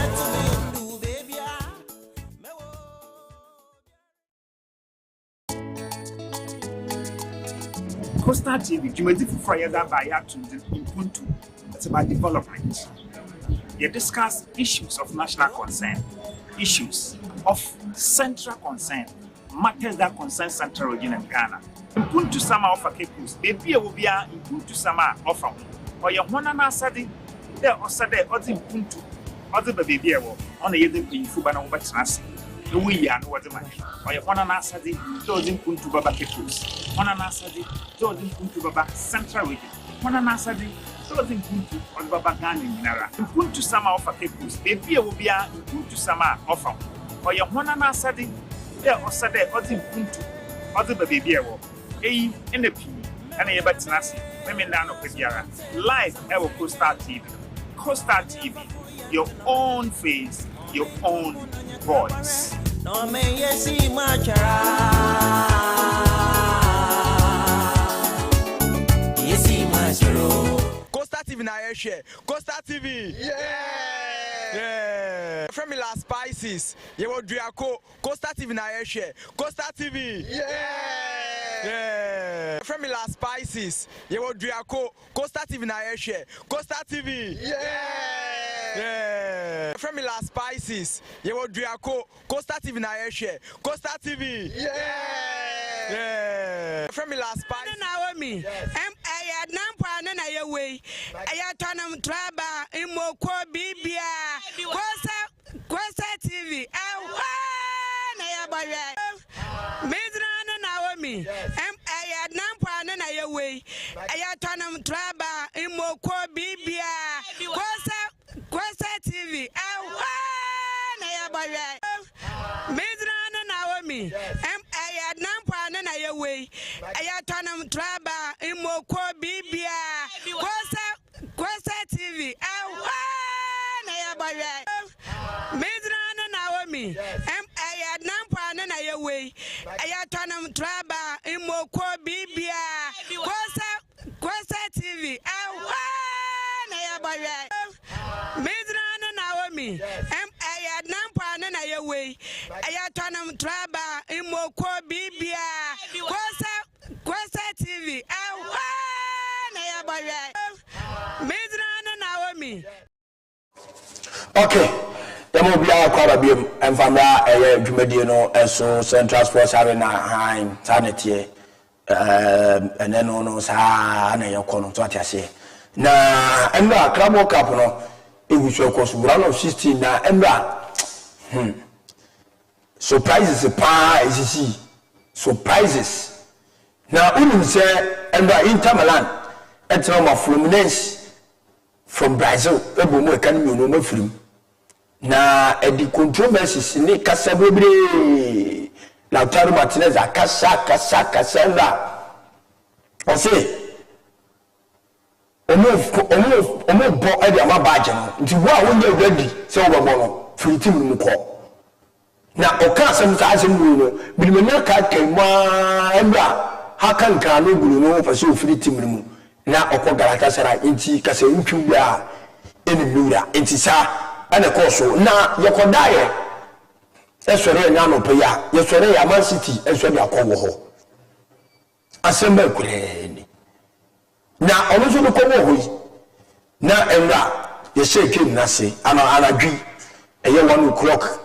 [SPEAKER 12] do, baby. CoStar TV, you may differ from that by to Ubuntu. It's about development. You discuss issues of national concern, issues of central concern, matters that concern Central Region and Ghana. Ubuntu sama offer capos, baby will be a Ubuntu sama offer. Or your one and asadi, there or sade or the Ubuntu, or the baby on the Yedin in Fubana over Transi. The way and what the man. Or your one and asadi, those impuntu baba capos. One and asadi, those impuntu baba Central Region. One and asadi, those impuntu on baba Gani Nara. Impuntu sama offer capos, baby will be a impuntu sama offer. Or your one and asadi, there or sade or the impuntu, or the baby in the P and a bat nasi, women down of Pesiara. Live ever CoStar TV. CoStar TV, your own face, your own voice.
[SPEAKER 13] Costa TV na share. Costa TV. Yeah. From me last spices. You will Driaco. Costa TV na share. Costa TV. Yeah. From me last spices. You will Driaco. Costa TV na share. Costa TV. Yeah. From me last spices. You will Driaco. Costa TV na share. Costa TV. Yeah. From me last spices.
[SPEAKER 3] Naomi. Nampa na ye way. Aya tonam traba imoko bibia. Kosa TV. Na ya bawe. Midra Naomi. Aya nampa na ye way. Aya tonam traba imoko bibia. Kosa TV. Na ya bawe. Midra Naomi. Aya nampa na ye way. Aya tonam traba imoko bibia. Kosa TV. Na ya bawe. Midra Naomi. Aya nampa na ye way. Aya tonam traba imoko bibia. Kosa TV. Na ya bawe. Midra Naomi. Aya nampa na ye way. Aya tonam traba imoko bibia. Kosa TV. Na ya bawe. Midra Naomi.
[SPEAKER 4] Okay. Demo bia kwara biem emfamra dwumadi no eso Central Sports Arena han sanetie ene no sa na yekono to atiase na emra Club Cup no egusu ekoso round of 16 na emra surprises pa isisi surprises na unim se emra Inter Milan etroma Fluminense from Brazil ebomo ekanimi no mafrim na edi controversies ni kasa bebre Lautaro Martinez akasa na o say omo bo edi ama badge no nti wo a wonye ready say wo bo no free team mu ko na o ka asem sa asem no bilimenya ka kema embra hakan ka no guru no fa so free team mu na okọ Galatasaray nti kasa ntwu bia eni mura nti sa ana koso na yekodaye esore nya no peya yesore ya Man City esore akọwo ho asemba kureni na onoso no kowo ho na enra ye shake na se ana dwi eye 1 o'clock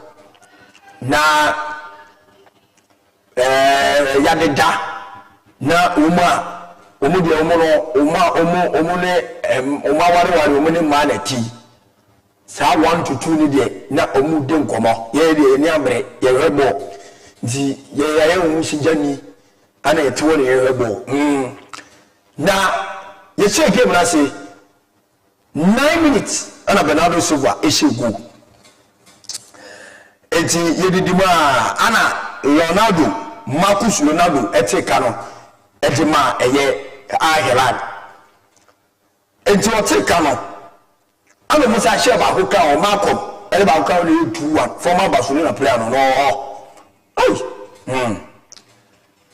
[SPEAKER 4] na ya deda na omu de omu ne omu ne ma na ti sa 1 to 2 ni de na omu de nkomo ye de ni abre ye rebo di ye omu shijani ana ye tuwo ye rebo na ye check game na say 9 minutes ana Bernardo Silva e she go eti ye didima ana Marcus Ronaldo eteka no edima eye Ireland enti o teka no ana musa share ba ko ka o Malcolm ele ba ko ka le 2-1 former Barcelona player no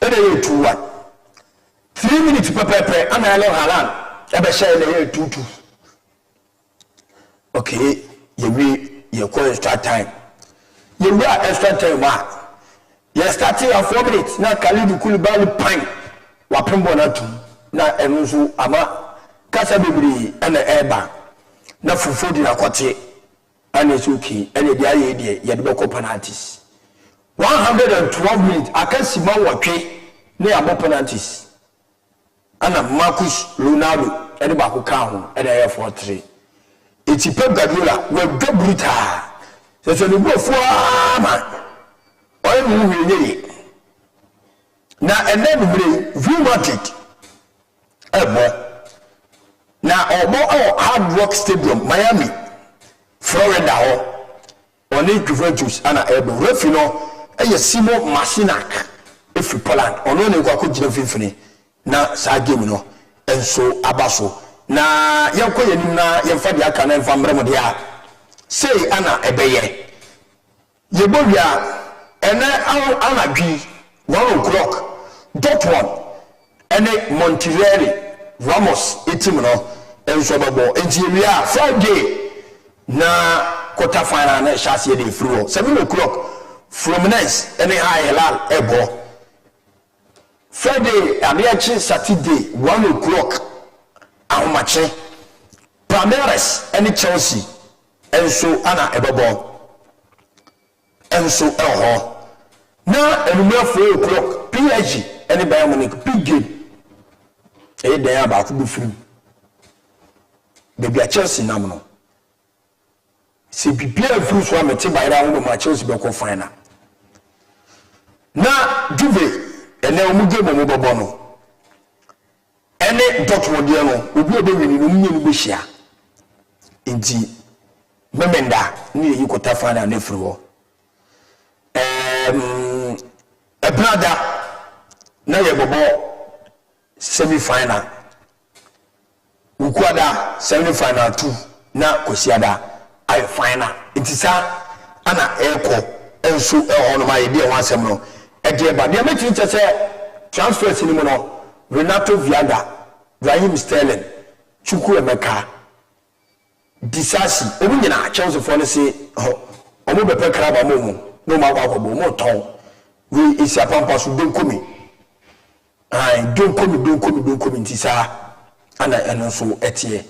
[SPEAKER 4] ele 2-1 3 minutes pepe ana ele Haaland ebe share le 2-2 okay ye call extra time ye we extra time ye starting at 4 minutes na Khalidou Koulibaly pan wa pembo na tu na enunsu ama kasa bibiri ana eba na fufu di na kwate ana suki ana dia ye die ye de beko penalties 112 minutes akasima watwe na ya bo penalties ana Marcus Ronaldo ene ba ko ka ho ene ye 4-3 eti Pep Guardiola we do brutal so ni go fo ama oye mu wiye na ene nubre Real Madrid na Hard Rock Stadium Miami Florida ho oni Juventus ana refi no eye Simo Masinak efi Poland ono ne kwa ko gina finfini na sa game no enso abaso na yenko yenim na yemfa dia aka na emfa mremo dia sei ana ebeye Yeboria ene anadwi 1 o'clock dot one ene Monterrey Ramos etim no enso babo entiwia Friday na quarter final na chance dey free 7 o'clock Fluminense ene Hilal ebo Friday abiachi Saturday 1 o'clock ahomache Palmeiras ene Chelsea enso ana ebobo enso eho na enumere 4 o'clock PSG ene Bayern Munich big game dey about to be free baby Chelsea nam no se bibia free so amete bayra wo ma Chelsea be ko final na Juve ene omu game mo bobo no ene Dortmund de no obi obewini no munye no be hia enti memenda ni yi kota final na free wo brother na ye bobo semi final ukwada semi final 2 na kosiada ai final itisa ana eko enso ehono ma yede wan asem no ede ba de meti tse transfers ni mo no Renato Viaga, Raheem Sterling, Chukwu Emeka Disasi obu nyina Chelsea for no say omo be pekra ba mo no ma kwa bo mo ton we isi apampa so don komi don komi ntisa ana eno so etie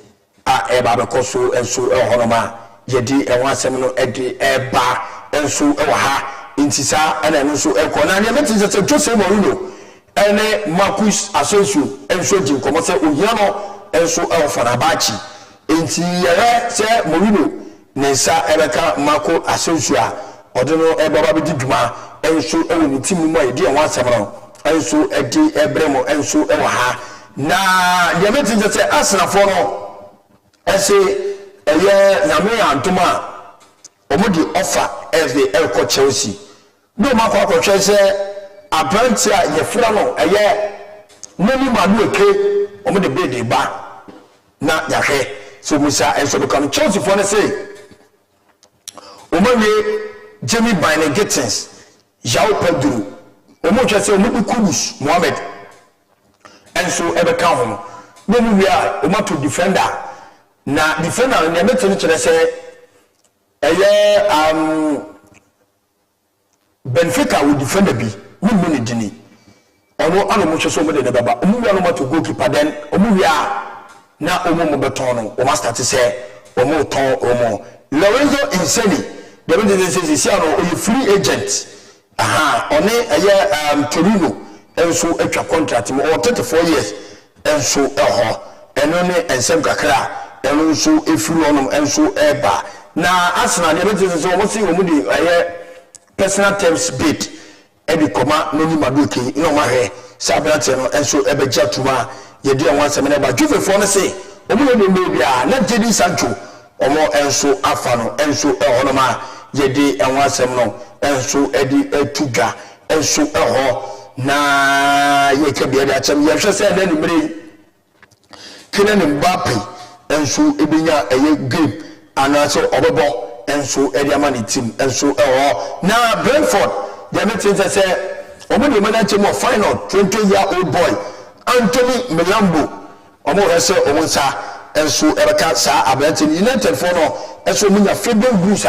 [SPEAKER 4] a e ba be koso enso ehoroma yedi enwa asem no ede eba enso ewa ha ntisa ana eno so ekona na meti se Jose Mourinho ene Marcus Asensio enso di komo se ohia no enso Fenerbahce enti yere se Mourinho nensa ebeka Marco Asensio a odono ebaba bi diduma enso ewo ni timu mu edi enwa asem no enso edi ebremo enso ewa ha na yemeti se Arsenal for no ese eye nyame antuma omodi offer as the elko Chelsea no ma kwa kwa se Abrantia ye fra no eye nani madu eke omodi be de ba na yahwe so musa enso become Chelsea for no say omwe Jamie Byner Gittins João Pedro omo twese omo Kudus Mohamed enso ebeka ho no mu wia omo to defender na defender ne metene kire se eye Benfica will defender bi we mini dini ono ano mo twese omo de baba omo wia no mato goalkeeper den omo wia na omo mo beton no o master te se omo ton omo Lorenzo Insigne the way they say see ano o free agent oni eye Torino enso atwa contract mo 34 years enso eho eno ne ensem kakra eno nso efiri onom enso eba na Arsenal the way they say o see omo di eye personal terms bid ebi koma no ni maduke no ma hwe sabrate no enso ebeja tuma ye de wan sem na ba Juve for no say omo ye be bia na Jadon Sancho omo enso afa no enso eho ma ye de wan sem no enso edi etuga enso eho na ye ke bia de achem ye hwe say na ni mire Kylian Mbappe enso ebinya eye game anaso obebo enso edi amani team enso eho na Brentford the meeting say omo de manager mo final 20-year-old boy Anthony Milambo omo hese omo nsa enso ebeka sa Abrante United for no enso munya Fabian Ruiz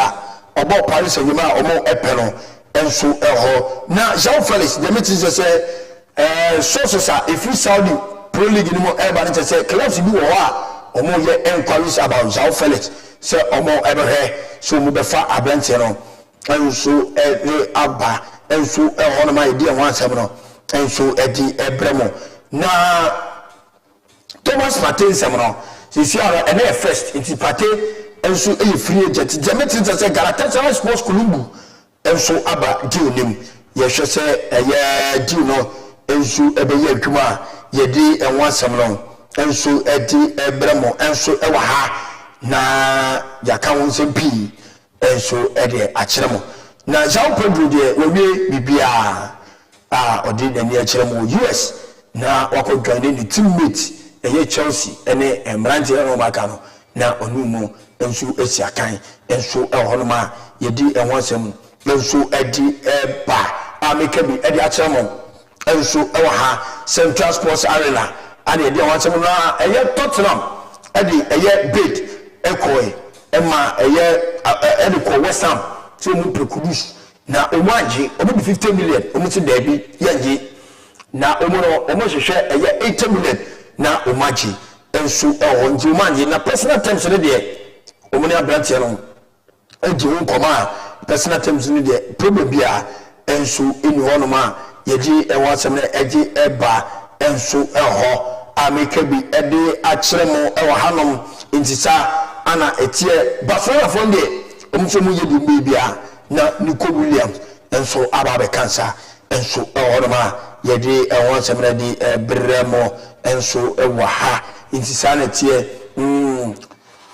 [SPEAKER 4] obo Paris Saint-Germain omo epeno enso eho na João Felix the meeting say sources are if you Saudi Pro League ni mo eba ni say clubs bi wo a omo ye enquiries about João Felix say omo ebehe so mu befa Abrante no enso aba enso eho no ma edi enwa asem no enso edi ebremo na Thomas Partey sem no sisi ara ene first enti Partey enso e free agent Jemetin say Galatasaray Sports Club enso aba di onim ye hwe say eye di no enso ebeye adwuma ye di enwa asem no enso edi ebremo enso ewa ha na yaka won se pi enso ede akyeremo na João Pedro de owie bibia odi dani akyeremo US na wako join the teammate eye Chelsea ene Emrante no maka no na onumu enso esiakan enso ehonoma yedi enwasem nso edi ba ameka bi edi akyeremo nso ewa ha Central Sports Arena ade edi awansem na eye Tottenham edi eye bid ekoi ema eye edi ko West Ham so mu prekudus na omwaje obi 50 million omuti dabi yanje na omo hwehwe eye 80 million na omwaje enso nje omwaje na personal terms ne de omo ne abrantie no eji won koma personal terms ne de problem bia enso eni hono ma yeji ewo asem na eji eba enso eho ameka bi ede akyeremo ewo hanom intisa ana etie Barcelona fonde omso mu yedi bibia na Nico Williams enso ababe cancer enso ewo ma yedi ewo asem na di bremo enso ewo ha intisa na tie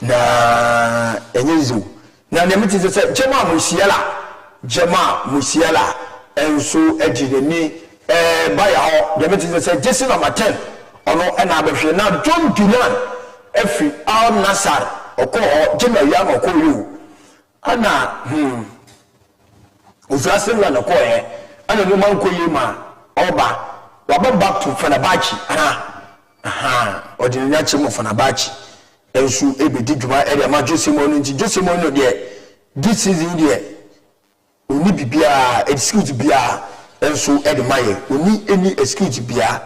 [SPEAKER 4] na enyezu na nemiti se Jema Musiala enso ejideni baya ho nemiti se Jesse number 10 ono na abehwe na John Dunan efi Al Nassr oko Jema ya oko yu ana ufrase na ko ana no man ko yima oba waba back to Fenerbahce odin nya chemo Fenerbahce enso ebedi djuma area ma Jose Mourinho de this season de oni bibia excuse bia enso edemaye oni any excuse bia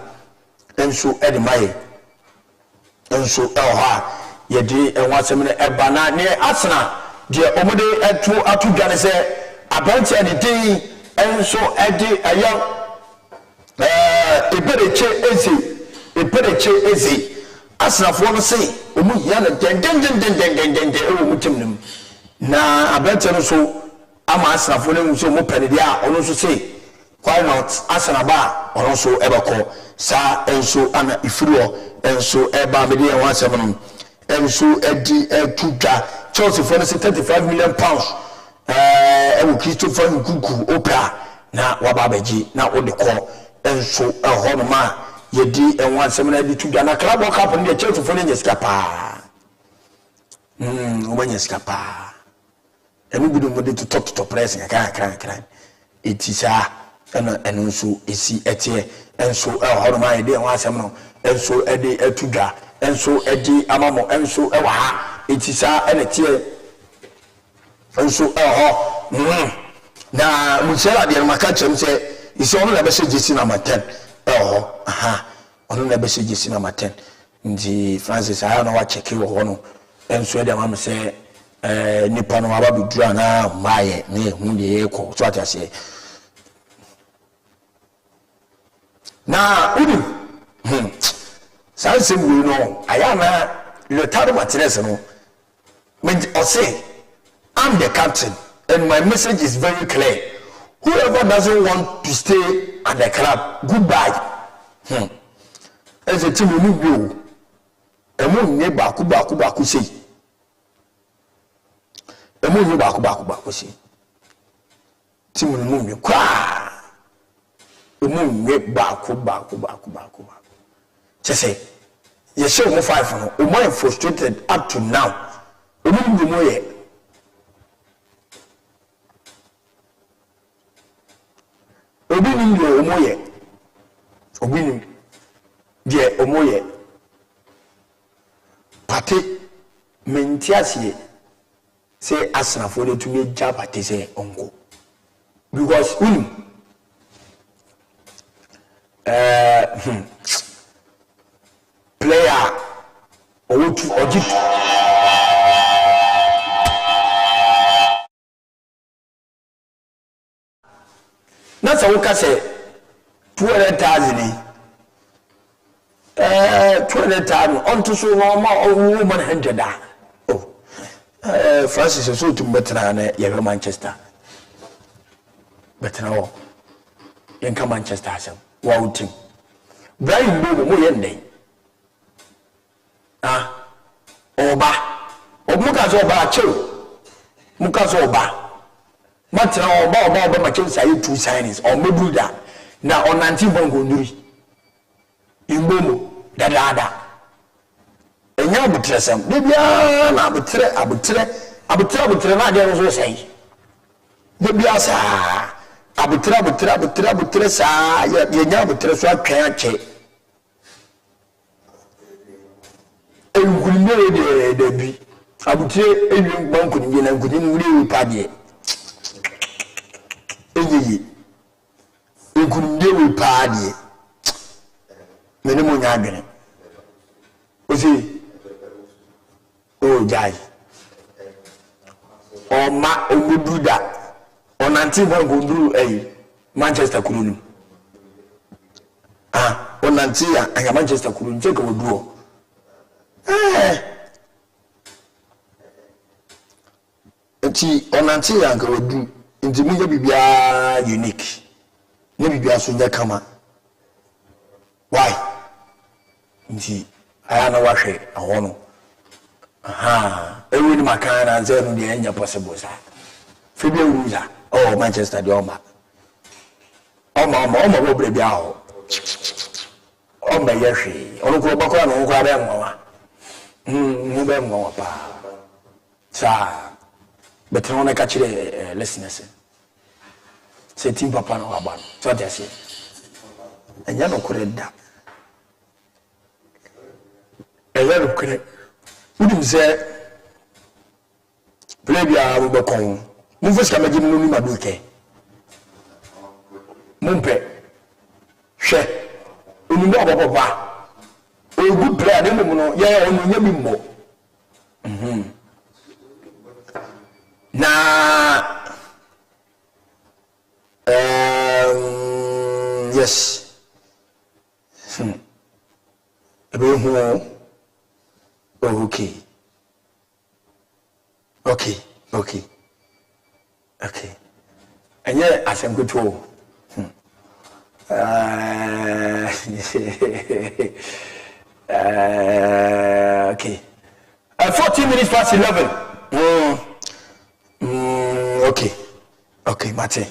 [SPEAKER 4] enso edemaye enso elha yedi enwasem na ebana ne Arsenal de omode atu dwane se abanti ade den enso ede ayo ebereche ezi Arsenal for no say omu ya na den ewo mutimnim na abanti no so ama Arsenal for no so mo pene dia ono so say why not Arsenal ba ono so ebeko sa enso ana ifiro enso eba me dia wan seven enso edi tuja Chelsea for no say 35 million pounds ewo Christopher Nkunku opera na wababeji na odeko enso ehono ma yedi enwan semina di tuja na club cup ni Chelsea for no escapa o escapa enu gudu mode to top press kan etisa enu so esi etie enso ehono ma yedi enwan semino enso edi etuja enso edi amamo enso ewa ha etisa enetie enso eho na Musiala de maka chem se isi ono na be se Jesse number 10 ono na be se Jesse number 10 ndi Francis aya na wa check wo hono enso de am se nipa no aba bidura na maye ne hu de eko so atase na udu sanse mu no aya na le tado matres no when I say I'm the captain and my message is very clear. Whoever doesn't want to stay at the club, goodbye. As a team, you go. Emu nye baku say. Emu nye baku say. Team you nye kwa. Emu nye baku. Just say, you show me 5 no. Omo frustrated up to now. Emu nye moye. Obinim de omoye obinim de omoye pate mentiasie say Arsenal for the to me job pate say onko because player or to Egypt na sa woka se 200,000 200,000 on to so normal woman 100 Francis so to betra na ye Manchester betra wo yenka Manchester asem wa team Brian Bobo mo yende oba omuka so oba chew muka so oba Matra oba makem say 2 signings or mebuda na on 19 bongo nduri imbomo dada enya butresem bibia na abutre na de no so say Debia saa abutra saa ye nya abutra so atwan ache enkunne de bi abutre enwi banku ni na nkunne wuri pade eyiyi enkunne wi pade mene mo nya adwene osi o jai o ma omududa onanti banku nduru Manchester kurunu onanti ya Manchester kurunu cheke woduo enti onanti ya nka wodu enti mu bibia unique ne bibia so nya kama why enti aya na wahwe ahono ewe ni makana nze no de enya possible sa fibia wuza Manchester de oma wo bre bia ho oma yehwe onko bakwa no nko abe nwa mu be nwa pa sa betre na ka chire listeners se team papa no aba so that say enya no koreda no kore udim se play bia wo be kon mu fes ka maji mu ni maduke mumpe hwe onimbo papa o good player dem mu no ye onu nya bi mmo na yes ebe hu okay enye asemkuto okay 14 minutes past 11 okay mate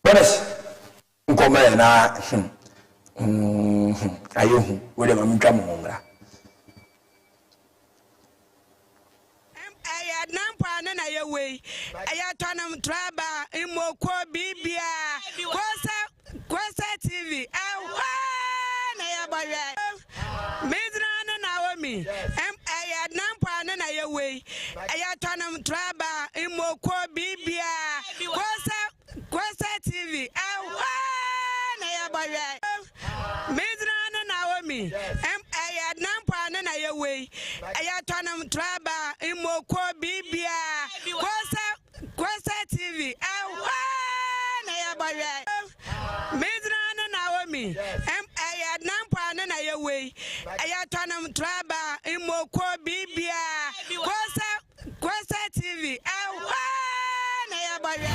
[SPEAKER 4] bonus nkoma na ayohu we dem amtwa mo ngara
[SPEAKER 3] nampa na ye we aya tonam traba imoko bibia Kwasa TV na ya bawe Mizra na Naomi aya nampa na ye we aya tonam traba imoko bibia Kwasa TV na ya bawe Mizra na Naomi aya nampa na ye we aya tonam traba imoko bibia Kwasa TV na ya bawe Mizra na Naomi aya nampa na ye we aya tonam traba imoko bibia Kwasa TV na ya bawe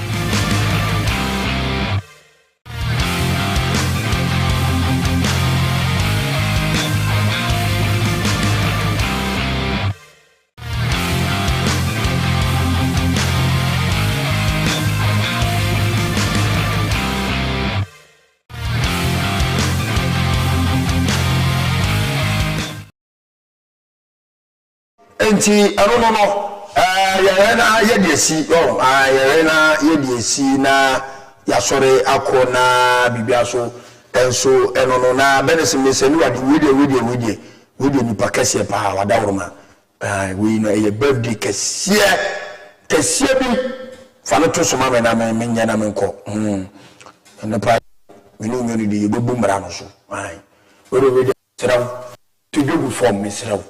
[SPEAKER 4] enti no yerena yediesi yerena yediesi na yasore akona bibia so enso enono na benesi meseni wadi video ni pakese pa wadawroma we no ye birthday kese bi fano to so mama na menya na menko no pa we no nyoni de yebu mra no so we do seraw to do form me seraw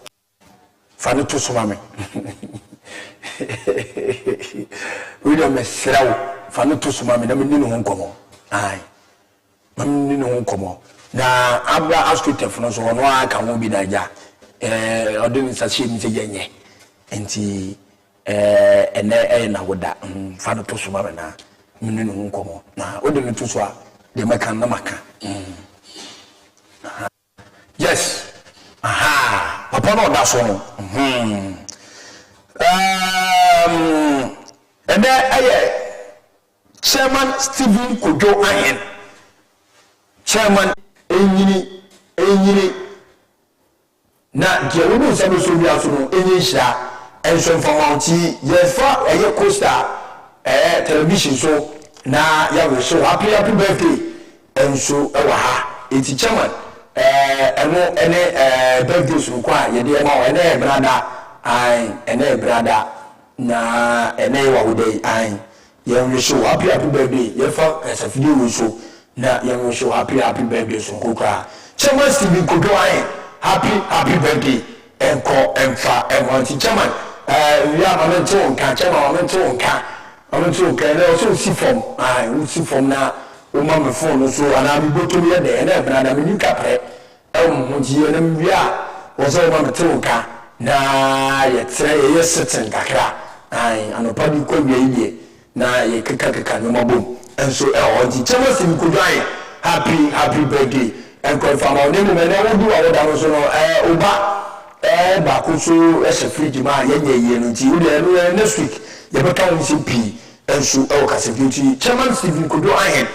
[SPEAKER 4] fano to so mama we do me seraw fano to so mama na me ni no nkomo mamni no nkomo na abra askutef no so no aka ho bi daja odin sachi mi sejenye enti ene na woda fano to so mama na me no nkomo na odin to so a de maka na maka yes papa no da so no ene aye Chairman Stephen Kojo Ayen Chairman enyini na jewu sabu so bia so no enyisha enso informati yefa eye Costa television so na ya we so happy birthday enso e wa ha eti chairman eno ene birthday so kwa ye de ma ene brada ai ene brada na ene wa wode ai ye we so happy birthday yefa esafidi we so na ye we so happy birthday so kwa chairman Stephen Kodo ai happy birthday enko emfa enwanti chairman we are momento nka chairman momento nka na so si form si form na o ma me phone so ana mi botom ye de na brada mi nika pre mo ji na mi a o so ma me nka na ye tre ye sitting kakra anopa bi kwa wie ye na ye keka no mabom enso o di chairman si mi ko dwan happy birthday enko emfa ma o ne me na wo du a wo da no so no oba ba ko so ese fridge ma ye no ti wo de next week ye beka won si pi enso e o kase beauty chairman Stephen Kodo ahen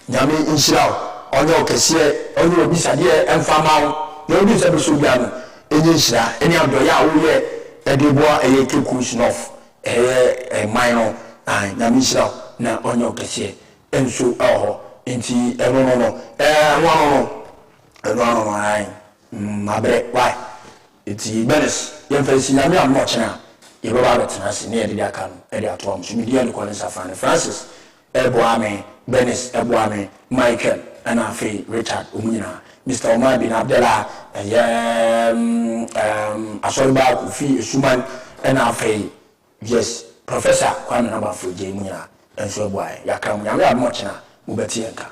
[SPEAKER 4] nyame inshira onye okese onye obi sade emfa ma wo ye obi se be so bia no enye inshira eni ado ya wo ye e de boa e ye keku snof minor nyame inshira na onye okese enso ho enti no ai mabre why iti benes ye fancy na me am not na ye baba betena se ne ye aka no e de ato am so media no kwale safane Francis eboame benes eboame Michael and afi Richard omunyina Mr. Omar bin Abdallah asolba ku fi Suman and afi yes Professor Kwame Nabafo je munyina enso eboae yakam ya me am not na mo beti enka